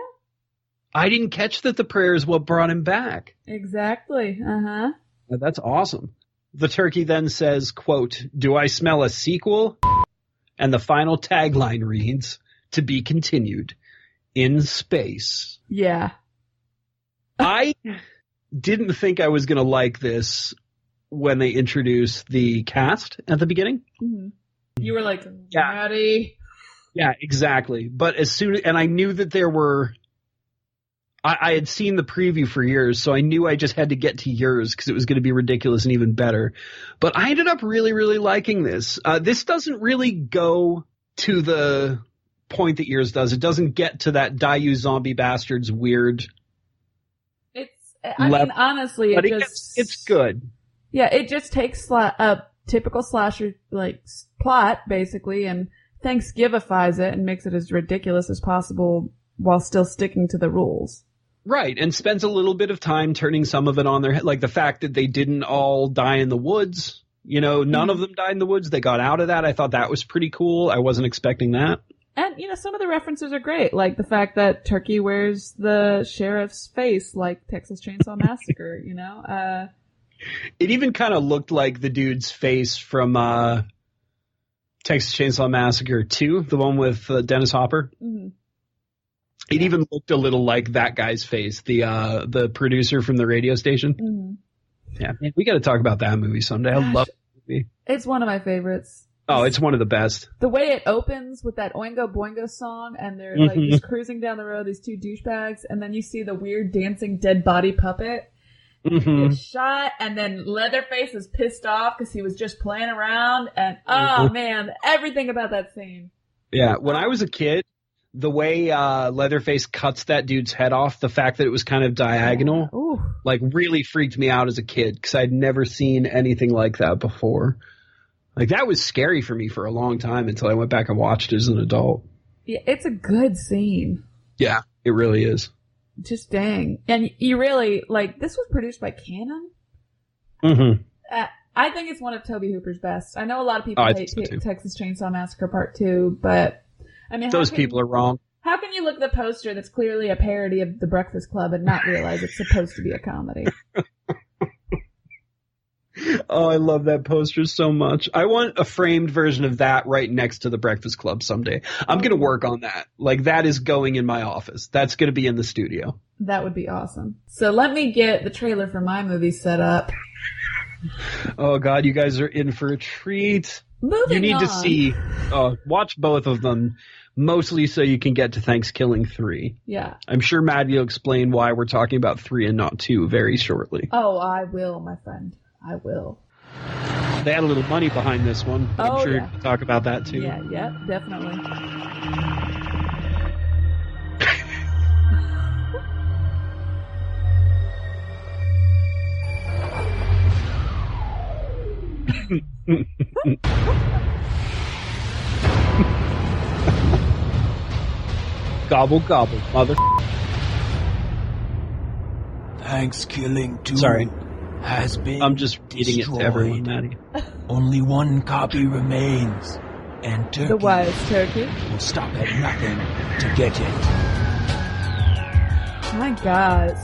Speaker 3: I didn't catch that the prayer is what brought him back.
Speaker 2: Exactly. Uh-huh.
Speaker 3: That's awesome. The turkey then says, quote, "Do I smell a sequel?" And the final tagline reads, "To be continued in space."
Speaker 2: Yeah.
Speaker 3: I didn't think I was going to like this when they introduced the cast at the beginning.
Speaker 2: Mm-hmm. You were like,
Speaker 3: Yeah.
Speaker 2: Daddy.
Speaker 3: Yeah, exactly. But and I knew that there were, I had seen the preview for years, so I knew I just had to get to yours because it was going to be ridiculous and even better. But I ended up really, really liking this. This doesn't really go to the point that yours does. It doesn't get to that die you zombie bastards weird.
Speaker 2: I mean, honestly,
Speaker 3: it's good.
Speaker 2: Yeah, it just takes a typical slasher like plot basically and Thanksgivifies it and makes it as ridiculous as possible while still sticking to the rules.
Speaker 3: Right, and spends a little bit of time turning some of it on their head, like the fact that they didn't all die in the woods. You know, none of them died in the woods. They got out of that. I thought that was pretty cool. I wasn't expecting that.
Speaker 2: And, you know, some of the references are great, like the fact that Turkee wears the sheriff's face like Texas Chainsaw Massacre, you know?
Speaker 3: It even kind of looked like the dude's face from Texas Chainsaw Massacre 2, the one with Dennis Hopper.
Speaker 2: Mm-hmm.
Speaker 3: It even looked a little like that guy's face, the producer from the radio station.
Speaker 2: Mm-hmm.
Speaker 3: Yeah, man, we got to talk about that movie someday. I love that movie.
Speaker 2: It's one of my favorites.
Speaker 3: Oh, it's one of the best.
Speaker 2: The way it opens with that Oingo Boingo song, and they're like just cruising down the road, these two douchebags, and then you see the weird dancing dead body puppet get shot, and then Leatherface is pissed off because he was just playing around, and oh man, everything about that scene.
Speaker 3: Yeah, when I was a kid, the way Leatherface cuts that dude's head off, the fact that it was kind of diagonal, like really freaked me out as a kid because I'd never seen anything like that before. Like, that was scary for me for a long time until I went back and watched it as an adult.
Speaker 2: Yeah, it's a good scene.
Speaker 3: Yeah, it really is.
Speaker 2: Just dang. And you really, like, this was produced by Canon?
Speaker 3: Mm-hmm.
Speaker 2: I think it's one of Tobe Hooper's best. I know a lot of people hate
Speaker 3: so
Speaker 2: Texas Chainsaw Massacre Part 2, but, I mean...
Speaker 3: Those people are wrong.
Speaker 2: How can you look at the poster that's clearly a parody of The Breakfast Club and not realize it's supposed to be a comedy?
Speaker 3: Oh, I love that poster so much. I want a framed version of that right next to The Breakfast Club someday. I'm going to work on that. Like, that is going in my office. That's going to be in the studio.
Speaker 2: That would be awesome. So let me get the trailer for my movie set up.
Speaker 3: Oh, God, you guys are in for a treat.
Speaker 2: Moving
Speaker 3: You need
Speaker 2: on.
Speaker 3: to see, watch both of them, mostly so you can get to Thankskilling 3.
Speaker 2: Yeah.
Speaker 3: I'm sure Maddie will explain why we're talking about 3 and not 2 very shortly.
Speaker 2: Oh, I will, my friend. I will.
Speaker 3: They had a little money behind this one.
Speaker 2: Oh,
Speaker 3: I'm sure
Speaker 2: yeah.
Speaker 3: you can talk about that too.
Speaker 2: Yeah, definitely.
Speaker 3: Gobble, gobble, mother.
Speaker 7: Thankskilling 2
Speaker 3: Sorry.
Speaker 7: has been
Speaker 3: I'm just reading it to everyone, Maddie.
Speaker 7: Only one copy remains, and Turkee
Speaker 2: The wise turkey.
Speaker 7: will stop at nothing to get it.
Speaker 2: My God.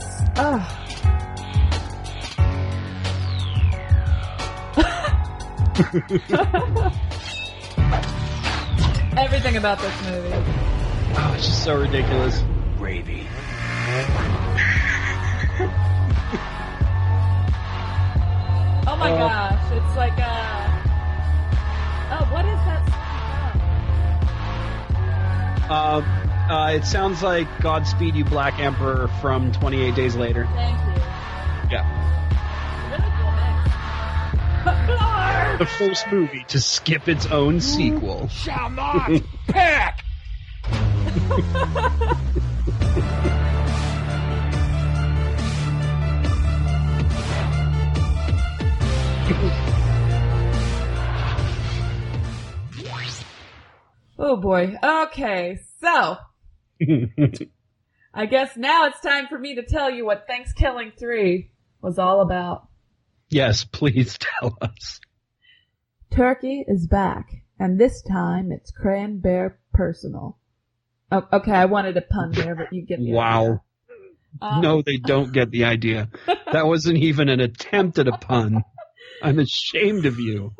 Speaker 2: Everything about this movie.
Speaker 3: Oh, it's just so ridiculous.
Speaker 7: Gravy.
Speaker 2: Oh my gosh. It's like oh, what is that song from?
Speaker 3: It sounds like Godspeed You Black Emperor from 28 Days Later.
Speaker 2: Thank you.
Speaker 3: Yeah.
Speaker 2: Really cool mix.
Speaker 3: The first movie to skip its own sequel.
Speaker 7: Shall not pack!
Speaker 2: Oh boy. Okay, so I guess now it's time for me to tell you what Thankskilling 3 was all about.
Speaker 3: Yes, please tell us.
Speaker 2: Turkey is back, and this time it's cranberry personal. Oh, okay, I wanted a pun there, but you get the idea.
Speaker 3: No, they don't get the idea. That wasn't even an attempt at a pun. I'm ashamed of you.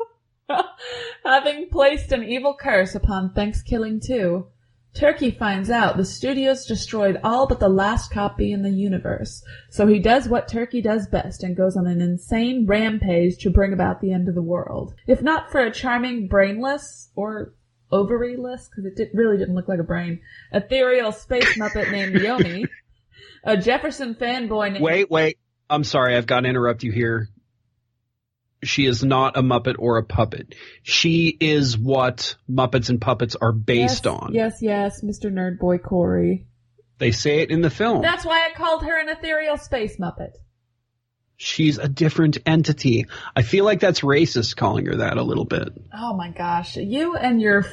Speaker 2: Having placed an evil curse upon Thankskilling 2, Turkee finds out the studios destroyed all but the last copy in the universe. So he does what Turkee does best and goes on an insane rampage to bring about the end of the world. If not for a charming brainless, or ovaryless, because it really didn't look like a brain, ethereal space muppet named Yomi, a Jefferson fanboy named...
Speaker 3: Wait. I'm sorry, I've got to interrupt you here. She is not a Muppet or a puppet. She is what Muppets and Puppets are based on.
Speaker 2: Yes, Mr. Nerd Boy Corey.
Speaker 3: They say it in the film.
Speaker 2: That's why I called her an ethereal space Muppet.
Speaker 3: She's a different entity. I feel like that's racist calling her that a little bit.
Speaker 2: Oh my gosh. You and your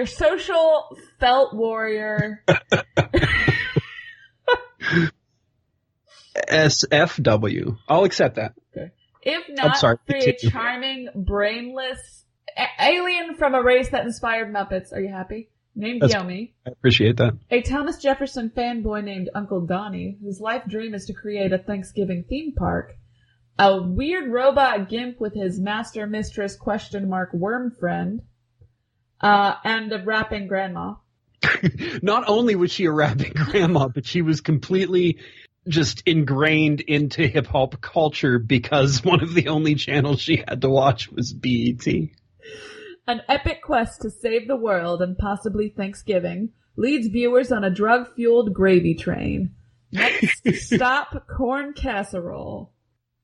Speaker 2: social felt warrior.
Speaker 3: SFW. I'll accept that.
Speaker 2: Okay. If not for a charming, brainless alien from a race that inspired Muppets, are you happy? Named Yomi.
Speaker 3: I appreciate that.
Speaker 2: A Thomas Jefferson fanboy named Uncle Donnie, whose life dream is to create a Thanksgiving theme park. A weird robot gimp with his master mistress ? Worm friend. And a rapping grandma.
Speaker 3: Not only was she a rapping grandma, but she was completely just ingrained into hip-hop culture because one of the only channels she had to watch was BET.
Speaker 2: An epic quest to save the world and possibly Thanksgiving leads viewers on a drug-fueled gravy train. Next stop, corn casserole.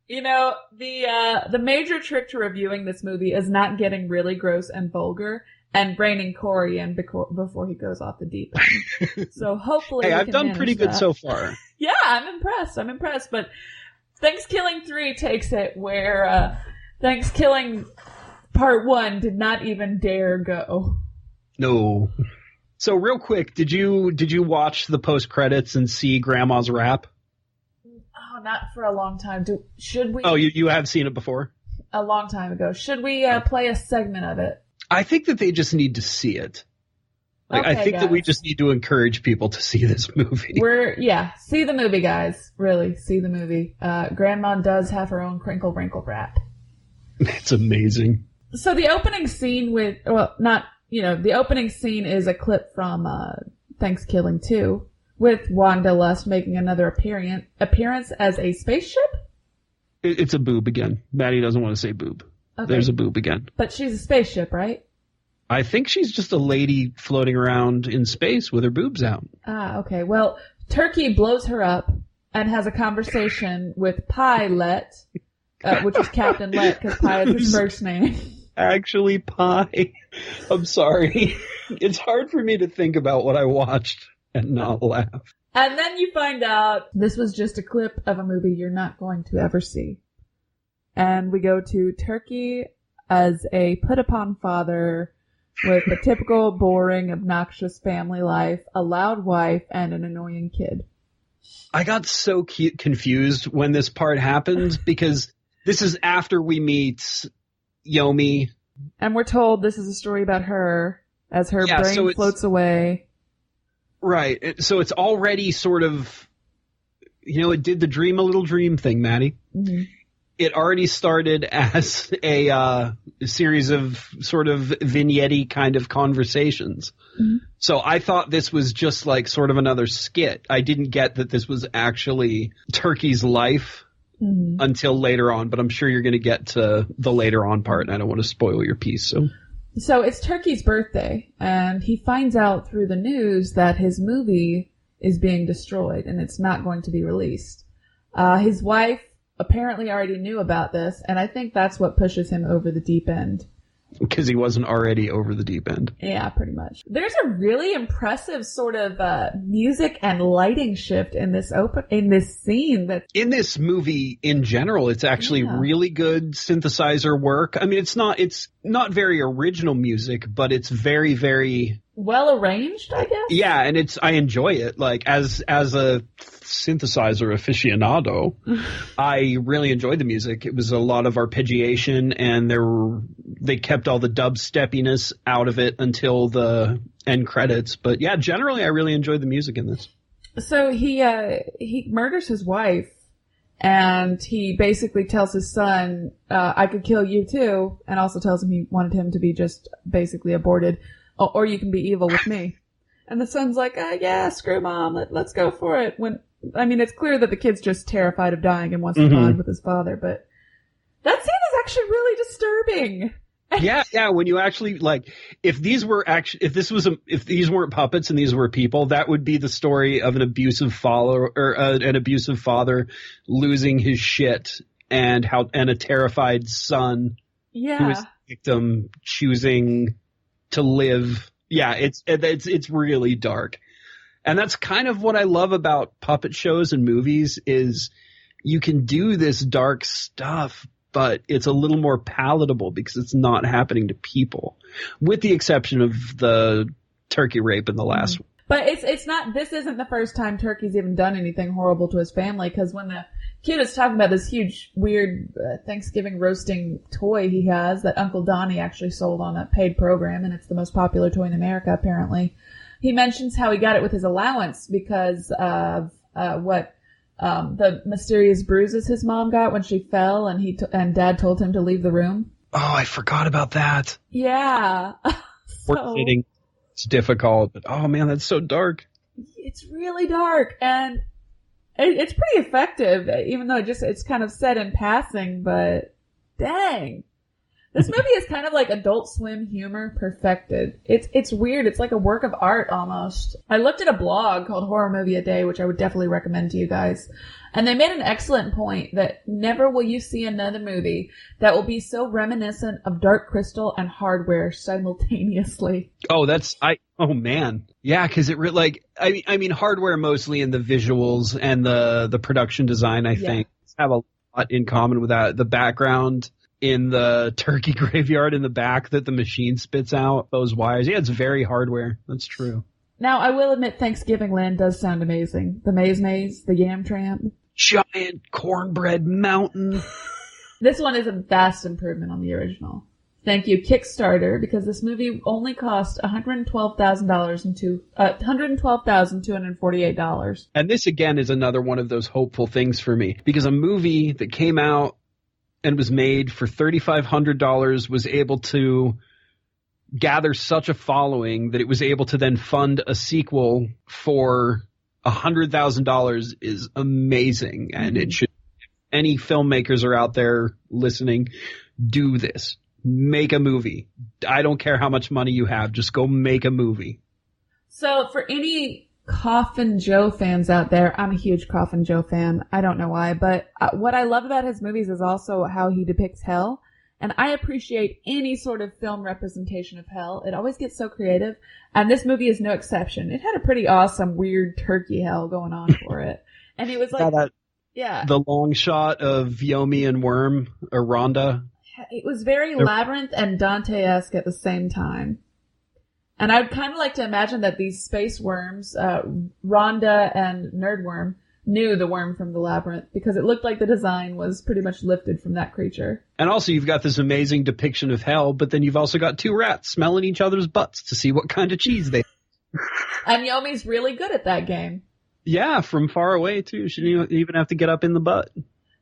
Speaker 2: You know, the major trick to reviewing this movie is not getting really gross and vulgar and reining Corey in before he goes off the deep end. So hopefully
Speaker 3: I've done pretty good so far.
Speaker 2: Yeah, I'm impressed. But Thankskilling 3 takes it where Thankskilling Part 1 did not even dare go.
Speaker 3: No. So real quick, did you watch the post credits and see Grandma's rap?
Speaker 2: Oh, not for a long time. Should we?
Speaker 3: Oh, you have seen it before?
Speaker 2: A long time ago. Should we play a segment of it?
Speaker 3: I think that they just need to see it.
Speaker 2: Okay,
Speaker 3: I think
Speaker 2: guys.
Speaker 3: that we just need to encourage people to see this movie.
Speaker 2: See the movie, guys. Really, see the movie. Grandma does have her own crinkle wrinkle rap.
Speaker 3: It's amazing.
Speaker 2: So the opening scene the opening scene is a clip from Thankskilling 2 with Wanda Lust making another appearance as a spaceship?
Speaker 3: It's a boob again. Maddie doesn't want to say boob. Okay. There's a boob again.
Speaker 2: But she's a spaceship, right? I
Speaker 3: think she's just a lady floating around in space with her boobs out.
Speaker 2: Ah, okay. Well, Turkee blows her up and has a conversation with Pilot, which is Captain Let because Pi is his first name.
Speaker 3: Actually, Pi. I'm sorry. It's hard for me to think about what I watched and not laugh.
Speaker 2: And then you find out this was just a clip of a movie you're not going to ever see. And we go to Turkee as a put-upon father with a typical, boring, obnoxious family life, a loud wife, and an annoying kid.
Speaker 3: I got so confused when this part happened because this is after we meet Yomi.
Speaker 2: And we're told this is a story about her as her brain floats away.
Speaker 3: Right. So it's already sort of, it did the dream a little dream thing, Maddie. Mm-hmm. It already started as a series of sort of vignette kind of conversations. Mm-hmm. So I thought this was just like sort of another skit. I didn't get that this was actually Turkee's life until later on, but I'm sure you're going to get to the later on part, and I don't want to spoil your piece.
Speaker 2: So it's Turkee's birthday, and he finds out through the news that his movie is being destroyed, and it's not going to be released. His wife apparently already knew about this, and I think that's what pushes him over the deep end.
Speaker 3: Because he wasn't already over the deep end.
Speaker 2: Yeah, pretty much. There's a really impressive sort of music and lighting shift in this scene. That
Speaker 3: in this movie in general, it's actually really good synthesizer work. I mean, it's not very original music, but it's very, very
Speaker 2: well arranged, I guess.
Speaker 3: Yeah, and I enjoy it. Like as a synthesizer aficionado, I really enjoyed the music. It was a lot of arpeggiation, and they kept all the dubsteppiness out of it until the end credits. But yeah, generally I really enjoyed the music in this.
Speaker 2: So he murders his wife, and he basically tells his son, I could kill you too, and also tells him he wanted him to be just basically aborted, or you can be evil with me. And the son's like, yeah, screw mom, let's go for it. It's clear that the kid's just terrified of dying and wants to bond with his father, but that scene is actually really disturbing.
Speaker 3: Yeah. When you actually if these weren't puppets and these were people, that would be the story of an abusive father losing his shit and a terrified son who is the victim choosing to live. Yeah, it's really dark. And that's kind of what I love about puppet shows and movies is you can do this dark stuff, but it's a little more palatable because it's not happening to people, with the exception of the turkey rape in the last one.
Speaker 2: But this isn't the first time Turkee's even done anything horrible to his family, because when the kid is talking about this huge, weird Thanksgiving roasting toy he has that Uncle Donnie actually sold on a paid program, and it's the most popular toy in America, apparently. He mentions how he got it with his allowance because of the mysterious bruises his mom got when she fell, and Dad told him to leave the room.
Speaker 3: Oh, I forgot about that.
Speaker 2: Yeah.
Speaker 3: We're sitting. It's difficult, but oh man, that's so dark.
Speaker 2: It's really dark, and it's pretty effective, even though it's kind of said in passing, but dang. This movie is kind of like Adult Swim humor perfected. It's weird. It's like a work of art almost. I looked at a blog called Horror Movie a Day, which I would definitely recommend to you guys. And they made an excellent point that never will you see another movie that will be so reminiscent of Dark Crystal and Hardware simultaneously.
Speaker 3: Oh, man. Yeah, because I mean, Hardware mostly in the visuals and the production design, I think, have a lot in common with that. The background in the turkey graveyard in the back that the machine spits out, those wires. Yeah, it's very Hardware. That's true.
Speaker 2: Now, I will admit Thanksgiving Land does sound amazing. The Maze, the Yam Tramp.
Speaker 3: Giant cornbread mountain.
Speaker 2: This one is a vast improvement on the original. Thank you, Kickstarter, because this movie only cost $112,248.
Speaker 3: And this, again, is another one of those hopeful things for me, because a movie that came out and was made for $3,500 was able to gather such a following that it was able to then fund a sequel for $100,000 is amazing. And it should, if any filmmakers are out there listening, do this. Make a movie. I don't care how much money you have. Just go make a movie.
Speaker 2: So for any Coffin Joe fans out there, I'm a huge Coffin Joe fan. I don't know why, but what I love about his movies is also how he depicts hell. And I appreciate any sort of film representation of hell. It always gets so creative. And this movie is no exception. It had a pretty awesome, weird turkey hell going on for it. And it was like,
Speaker 3: the long shot of Yomi and Worm, or Rhonda.
Speaker 2: It was very Labyrinth and Dante-esque at the same time. And I'd kind of like to imagine that these space worms, Rhonda and Nerdworm, knew the worm from the Labyrinth, because it looked like the design was pretty much lifted from that creature.
Speaker 3: And also you've got this amazing depiction of hell, but then you've also got two rats smelling each other's butts to see what kind of cheese they have.
Speaker 2: And Yomi's really good at that game.
Speaker 3: Yeah, from far away too. She didn't even have to get up in the butt.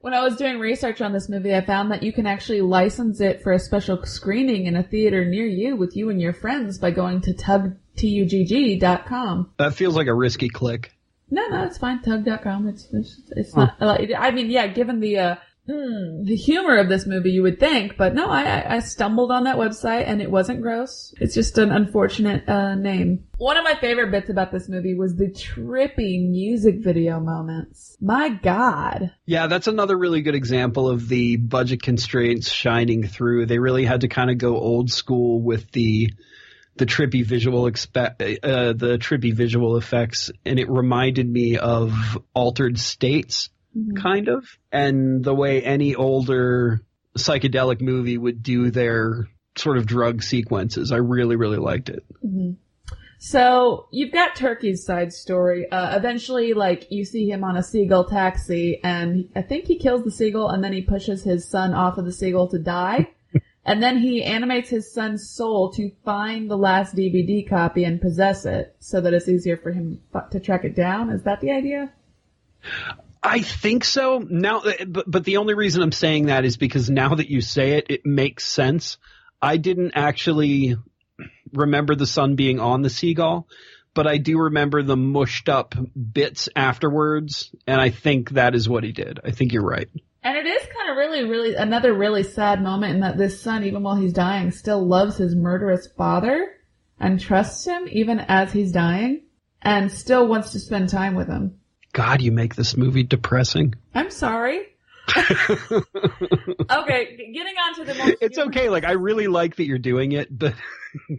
Speaker 2: When I was doing research on this movie, I found that you can actually license it for a special screening in a theater near you with you and your friends by going to tugg.com.
Speaker 3: That feels like a risky click.
Speaker 2: No, it's fine. Tug.com. It's not. I mean, yeah, given the humor of this movie, you would think, but no, I stumbled on that website and it wasn't gross. It's just an unfortunate name. One of my favorite bits about this movie was the trippy music video moments. My God.
Speaker 3: Yeah, that's another really good example of the budget constraints shining through. They really had to kind of go old school with the trippy visual effects, and it reminded me of Altered States, kind of, and the way any older psychedelic movie would do their sort of drug sequences. I really, really liked it.
Speaker 2: Mm-hmm. So you've got Turkee's side story. Eventually, like, you see him on a seagull taxi, and I think he kills the seagull, and then he pushes his son off of the seagull to die. And then he animates his son's soul to find the last DVD copy and possess it so that it's easier for him to track it down. Is that the idea?
Speaker 3: I think so. Now, but the only reason I'm saying that is because now that you say it, it makes sense. I didn't actually remember the son being on the seagull, but I do remember the mushed up bits afterwards, and I think that is what he did. I think you're right.
Speaker 2: And it is kind of really another really sad moment in that this son, even while he's dying, still loves his murderous father and trusts him even as he's dying and still wants to spend time with him.
Speaker 3: God, you make this movie depressing.
Speaker 2: I'm sorry. Okay, getting on to the most...
Speaker 3: It's okay. Like, I really like that you're doing it, but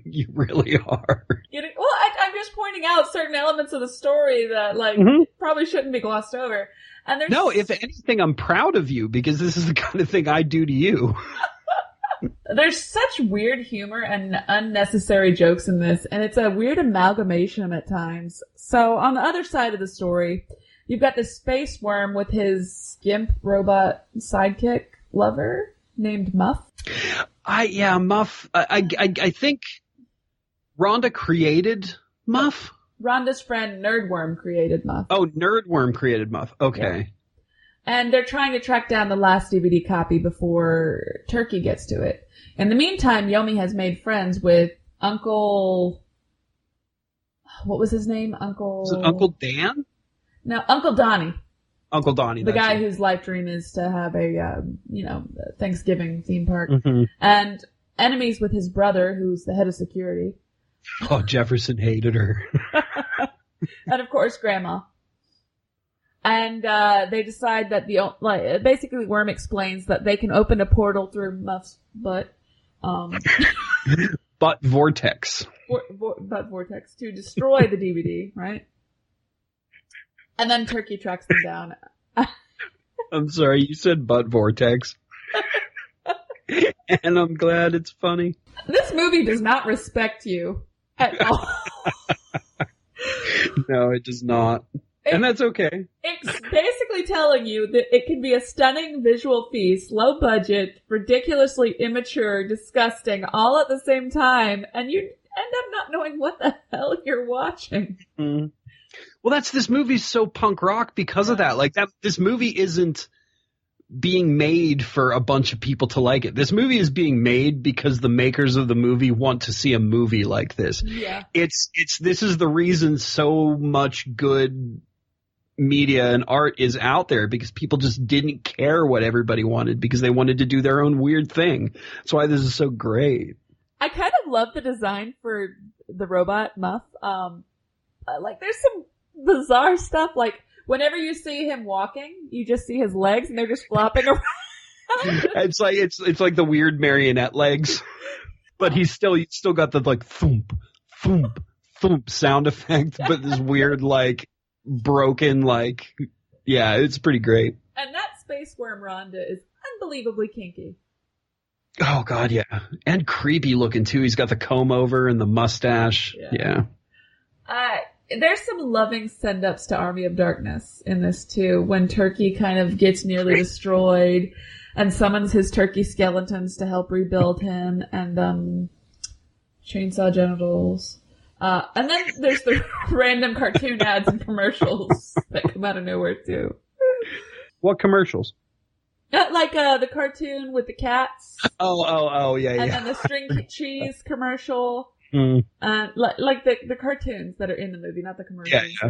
Speaker 3: you really are.
Speaker 2: I'm just pointing out certain elements of the story that, like, probably shouldn't be glossed over. And
Speaker 3: no, if anything, I'm proud of you because this is the kind of thing I do to you.
Speaker 2: There's such weird humor and unnecessary jokes in this, and it's a weird amalgamation at times. So on the other side of the story, you've got the space worm with his skimp robot sidekick lover named Muff.
Speaker 3: Muff. I think Rhonda created Muff.
Speaker 2: Rhonda's friend Nerdworm created Muff.
Speaker 3: Oh, Nerdworm created Muff. Okay.
Speaker 2: Yeah. And they're trying to track down the last DVD copy before Turkee gets to it. In the meantime, Yomi has made friends with Uncle... What was his name?
Speaker 3: Was it Uncle Dan?
Speaker 2: No, Uncle Donnie.
Speaker 3: Uncle Donnie.
Speaker 2: The guy whose life dream is to have a, Thanksgiving theme park.
Speaker 3: Mm-hmm.
Speaker 2: And enemies with his brother, who's the head of security.
Speaker 3: Oh, Jefferson hated her.
Speaker 2: And of course, Grandma. And they decide that basically Worm explains that they can open a portal through Muff's butt.
Speaker 3: Butt vortex.
Speaker 2: Butt vortex to destroy the DVD, right? And then Turkee tracks them down.
Speaker 3: I'm sorry, you said butt vortex. And I'm glad it's funny.
Speaker 2: This movie does not respect you at all.
Speaker 3: No, it does not. And that's okay.
Speaker 2: It's basically telling you that it can be a stunning visual feast, low budget, ridiculously immature, disgusting, all at the same time, and you end up not knowing what the hell you're watching.
Speaker 3: Mm. Well, this movie's so punk rock because of that. Like, this movie isn't being made for a bunch of people to like it. This movie is being made because the makers of the movie want to see a movie like this.
Speaker 2: Yeah.
Speaker 3: This is the reason so much good media and art is out there, because people just didn't care what everybody wanted because they wanted to do their own weird thing. That's why this is so great.
Speaker 2: I kind of love the design for the robot Muff. There's some bizarre stuff. Like, whenever you see him walking, you just see his legs and they're just flopping around.
Speaker 3: It's like the weird marionette legs, but he's still got the like thump, thump, thump sound effect, but this weird like broken it's pretty great.
Speaker 2: And that space worm Rhonda is unbelievably kinky.
Speaker 3: Oh god, yeah, and creepy looking too. He's got the comb over and the mustache. Yeah.
Speaker 2: There's some loving send-ups to Army of Darkness in this too, when Turkee kind of gets nearly destroyed and summons his turkey skeletons to help rebuild him, and chainsaw genitals. And then there's the random cartoon ads and commercials that come out of nowhere too.
Speaker 3: What commercials?
Speaker 2: The cartoon with the cats.
Speaker 3: Oh, yeah.
Speaker 2: And then the string cheese commercial.
Speaker 3: Mm.
Speaker 2: The cartoons that are in the movie, not the commercials.
Speaker 3: Yeah.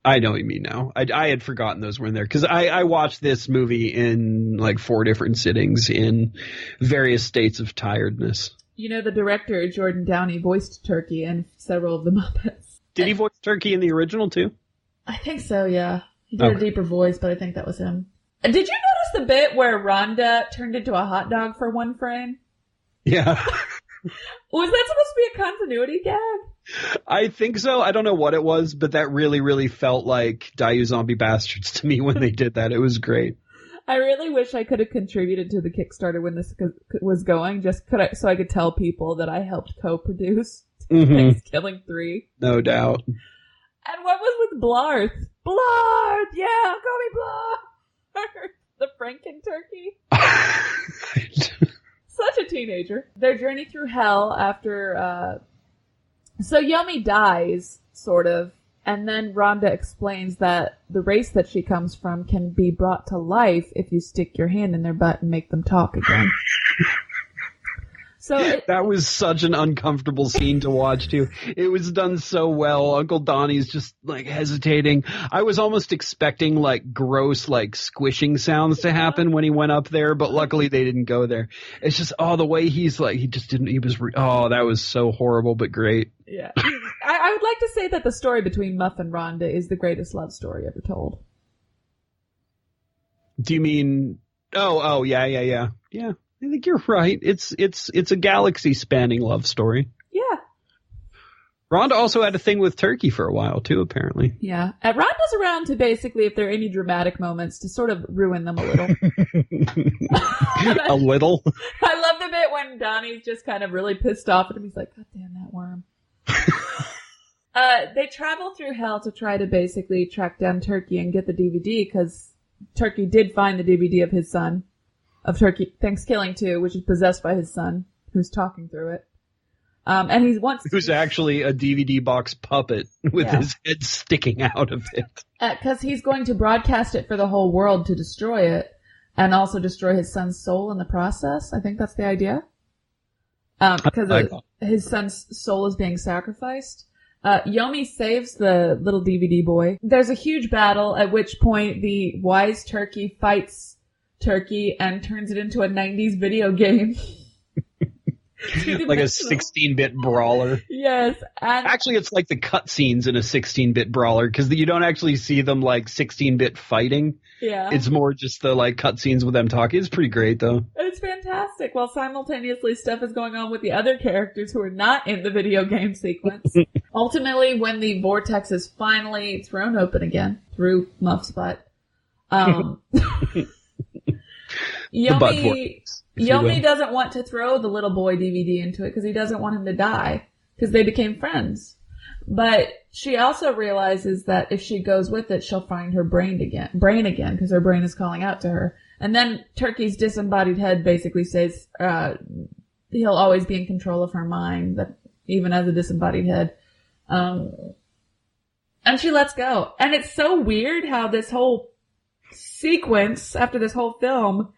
Speaker 3: I know what you mean now. I had forgotten those were in there because I watched this movie in like 4 different sittings in various states of tiredness.
Speaker 2: You know, the director, Jordan Downey, voiced Turkey in several of the Muppets.
Speaker 3: Did he voice Turkey in the original, too?
Speaker 2: I think so, yeah. He did a deeper voice, but I think that was him. Did you notice the bit where Rhonda turned into a hot dog for one frame?
Speaker 3: Yeah.
Speaker 2: Was that supposed to be a continuity gag?
Speaker 3: I think so. I don't know what it was, but that really, really felt like Die Zombie Bastards to me when they did that. It was great.
Speaker 2: I really wish I could have contributed to the Kickstarter when this was going, so I could tell people that I helped co-produce Thankskilling 3.
Speaker 3: No doubt.
Speaker 2: And what was with Blarth? Blarth! Yeah, call me Blarth! The Franken turkey. Such a teenager. Their journey through hell after, so Yomi dies, sort of, and then Rhonda explains that the race that she comes from can be brought to life if you stick your hand in their butt and make them talk again. So
Speaker 3: that was such an uncomfortable scene to watch, too. It was done so well. Uncle Donnie's just, like, hesitating. I was almost expecting, like, gross, like, squishing sounds to happen when he went up there, but luckily they didn't go there. It's just, the way he's, like, he just didn't, that was so horrible, but great.
Speaker 2: Yeah. I would like to say that the story between Muff and Rhonda is the greatest love story ever told.
Speaker 3: Do you mean, yeah. Yeah. I think you're right. It's a galaxy-spanning love story.
Speaker 2: Yeah.
Speaker 3: Rhonda also had a thing with Turkey for a while, too, apparently.
Speaker 2: Yeah. And Rhonda's around to basically, if there are any dramatic moments, to sort of ruin them a little.
Speaker 3: A little?
Speaker 2: I love the bit when Donnie's just kind of really pissed off at him. He's like, God damn that worm. They travel through hell to try to basically track down Turkey and get the DVD, because Turkey did find the DVD of his son. Of Turkey, Thankskilling 2, which is possessed by his son, who's talking through it. And he wants
Speaker 3: who's actually a DVD box puppet with his head sticking out of it.
Speaker 2: Because he's going to broadcast it for the whole world to destroy it, and also destroy his son's soul in the process. I think that's the idea. Because his son's soul is being sacrificed. Yomi saves the little DVD boy. There's a huge battle, at which point the wise Turkey fights Turkey and turns it into a 90s video game.
Speaker 3: Like a 16-bit brawler.
Speaker 2: Yes. And
Speaker 3: actually, it's like the cutscenes in a 16-bit brawler, because you don't actually see them like 16-bit fighting.
Speaker 2: Yeah.
Speaker 3: It's more just the like cutscenes with them talking. It's pretty great, though.
Speaker 2: It's fantastic. While simultaneously stuff is going on with the other characters who are not in the video game sequence. Ultimately, when the vortex is finally thrown open again through Muff's butt, Yomi doesn't want to throw the little boy DVD into it because he doesn't want him to die, because they became friends. But she also realizes that if she goes with it, she'll find her brain again, because her brain is calling out to her. And then Turkey's disembodied head basically says he'll always be in control of her mind, that even as a disembodied head. And she lets go. And it's so weird how this whole sequence after this whole film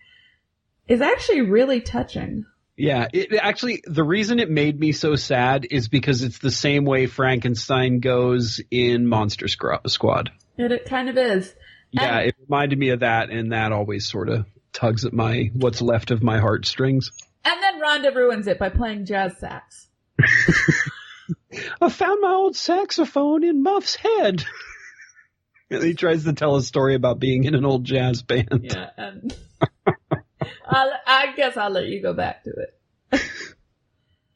Speaker 2: is actually really touching.
Speaker 3: Yeah, the reason it made me so sad is because it's the same way Frankenstein goes in Monster Squad.
Speaker 2: It kind of is.
Speaker 3: Yeah, it reminded me of that, and that always sort of tugs at what's left of my heartstrings.
Speaker 2: And then Rhonda ruins it by playing jazz sax.
Speaker 3: I found my old saxophone in Muff's head. And he tries to tell a story about being in an old jazz band.
Speaker 2: Yeah, and I guess I'll let you go back to it.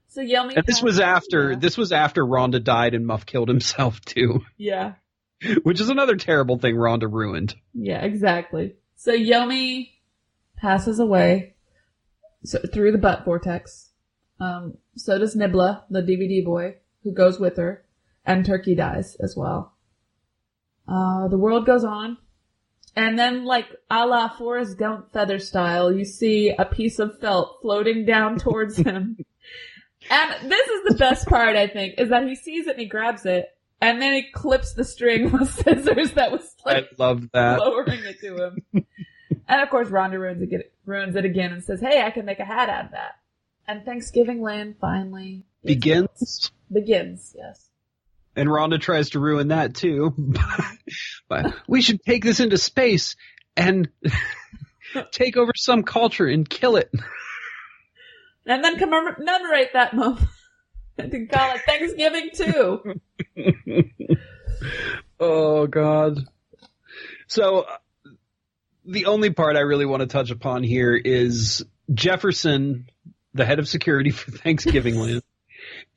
Speaker 2: So Yomi.
Speaker 3: And this was after Rhonda died and Muff killed himself too.
Speaker 2: Yeah.
Speaker 3: Which is another terrible thing Rhonda ruined.
Speaker 2: Yeah, exactly. So Yomi passes away through the butt vortex. So does Nibla, the DVD boy, who goes with her, and Turkey dies as well. The world goes on. And then, like, a la Forrest Gump feather style, you see a piece of felt floating down towards him. And this is the best part, I think, is that he sees it and he grabs it, and then he clips the string with scissors that was, like,
Speaker 3: I love that.
Speaker 2: lowering it to him. And, of course, Rhonda ruins it again and says, hey, I can make a hat out of that. And Thanksgiving Land finally
Speaker 3: begins,
Speaker 2: yes.
Speaker 3: And Rhonda tries to ruin that, too. But we should take this into space and take over some culture and kill it.
Speaker 2: And then commemorate that moment and call it Thanksgiving too.
Speaker 3: Oh, God. So, the only part I really want to touch upon here is Jefferson, the head of security for Thanksgiving Land,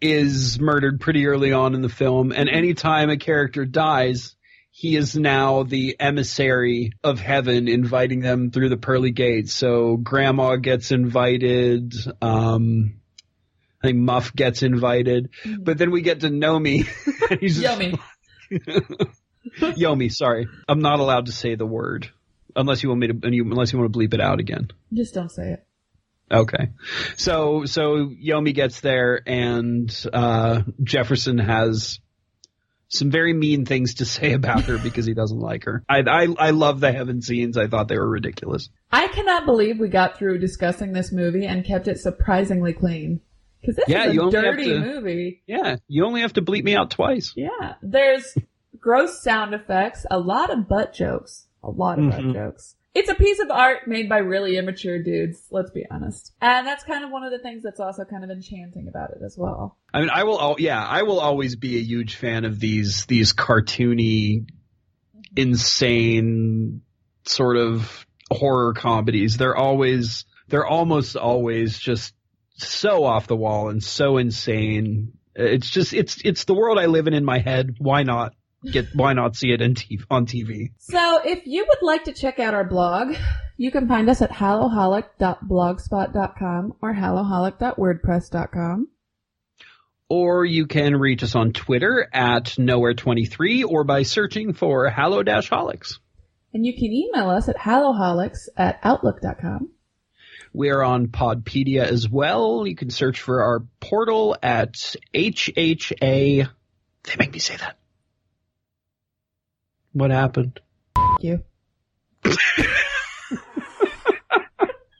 Speaker 3: is murdered pretty early on in the film, and anytime a character dies, he is now the emissary of heaven, inviting them through the pearly gates. So Grandma gets invited, I think Muff gets invited, but then we get to Nomi. And he's just,
Speaker 2: Yomi.
Speaker 3: Yomi, sorry. I'm not allowed to say the word unless you want me to, unless you want to bleep it out again.
Speaker 2: Just don't say it.
Speaker 3: Okay. So Yomi gets there, and Jefferson has some very mean things to say about her because he doesn't like her. I love the heaven scenes. I thought they were ridiculous.
Speaker 2: I cannot believe we got through discussing this movie and kept it surprisingly clean. Because this is a dirty movie.
Speaker 3: Yeah, you only have to bleep me out twice.
Speaker 2: Yeah. There's gross sound effects, a lot of butt jokes. Butt jokes. It's a piece of art made by really immature dudes, let's be honest. And that's kind of one of the things that's also kind of enchanting about it as well.
Speaker 3: I mean, I will always be a huge fan of these cartoony, insane sort of horror comedies. They're almost always just so off the wall and so insane. It's the world I live in my head. Why not see it on TV?
Speaker 2: So if you would like to check out our blog, you can find us at hallow-holic.blogspot.com or hallow-holic.wordpress.com.
Speaker 3: Or you can reach us on Twitter at Nowhere23 or by searching for Hallow-Holics.
Speaker 2: And you can email us at hallowholics@outlook.com.
Speaker 3: We are on Podpedia as well. You can search for our portal at HHA. They make me say that. What happened?
Speaker 2: Thank you.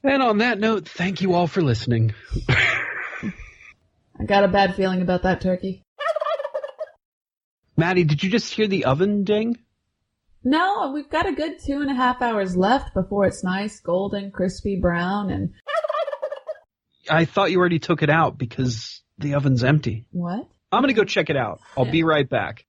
Speaker 3: And on that note, thank you all for listening.
Speaker 2: I got a bad feeling about that turkey.
Speaker 3: Maddie, did you just hear the oven ding?
Speaker 2: No, we've got a good 2.5 hours left before it's nice, golden, crispy brown, and...
Speaker 3: I thought you already took it out because the oven's empty.
Speaker 2: What?
Speaker 3: I'm going to go check it out. I'll be right back.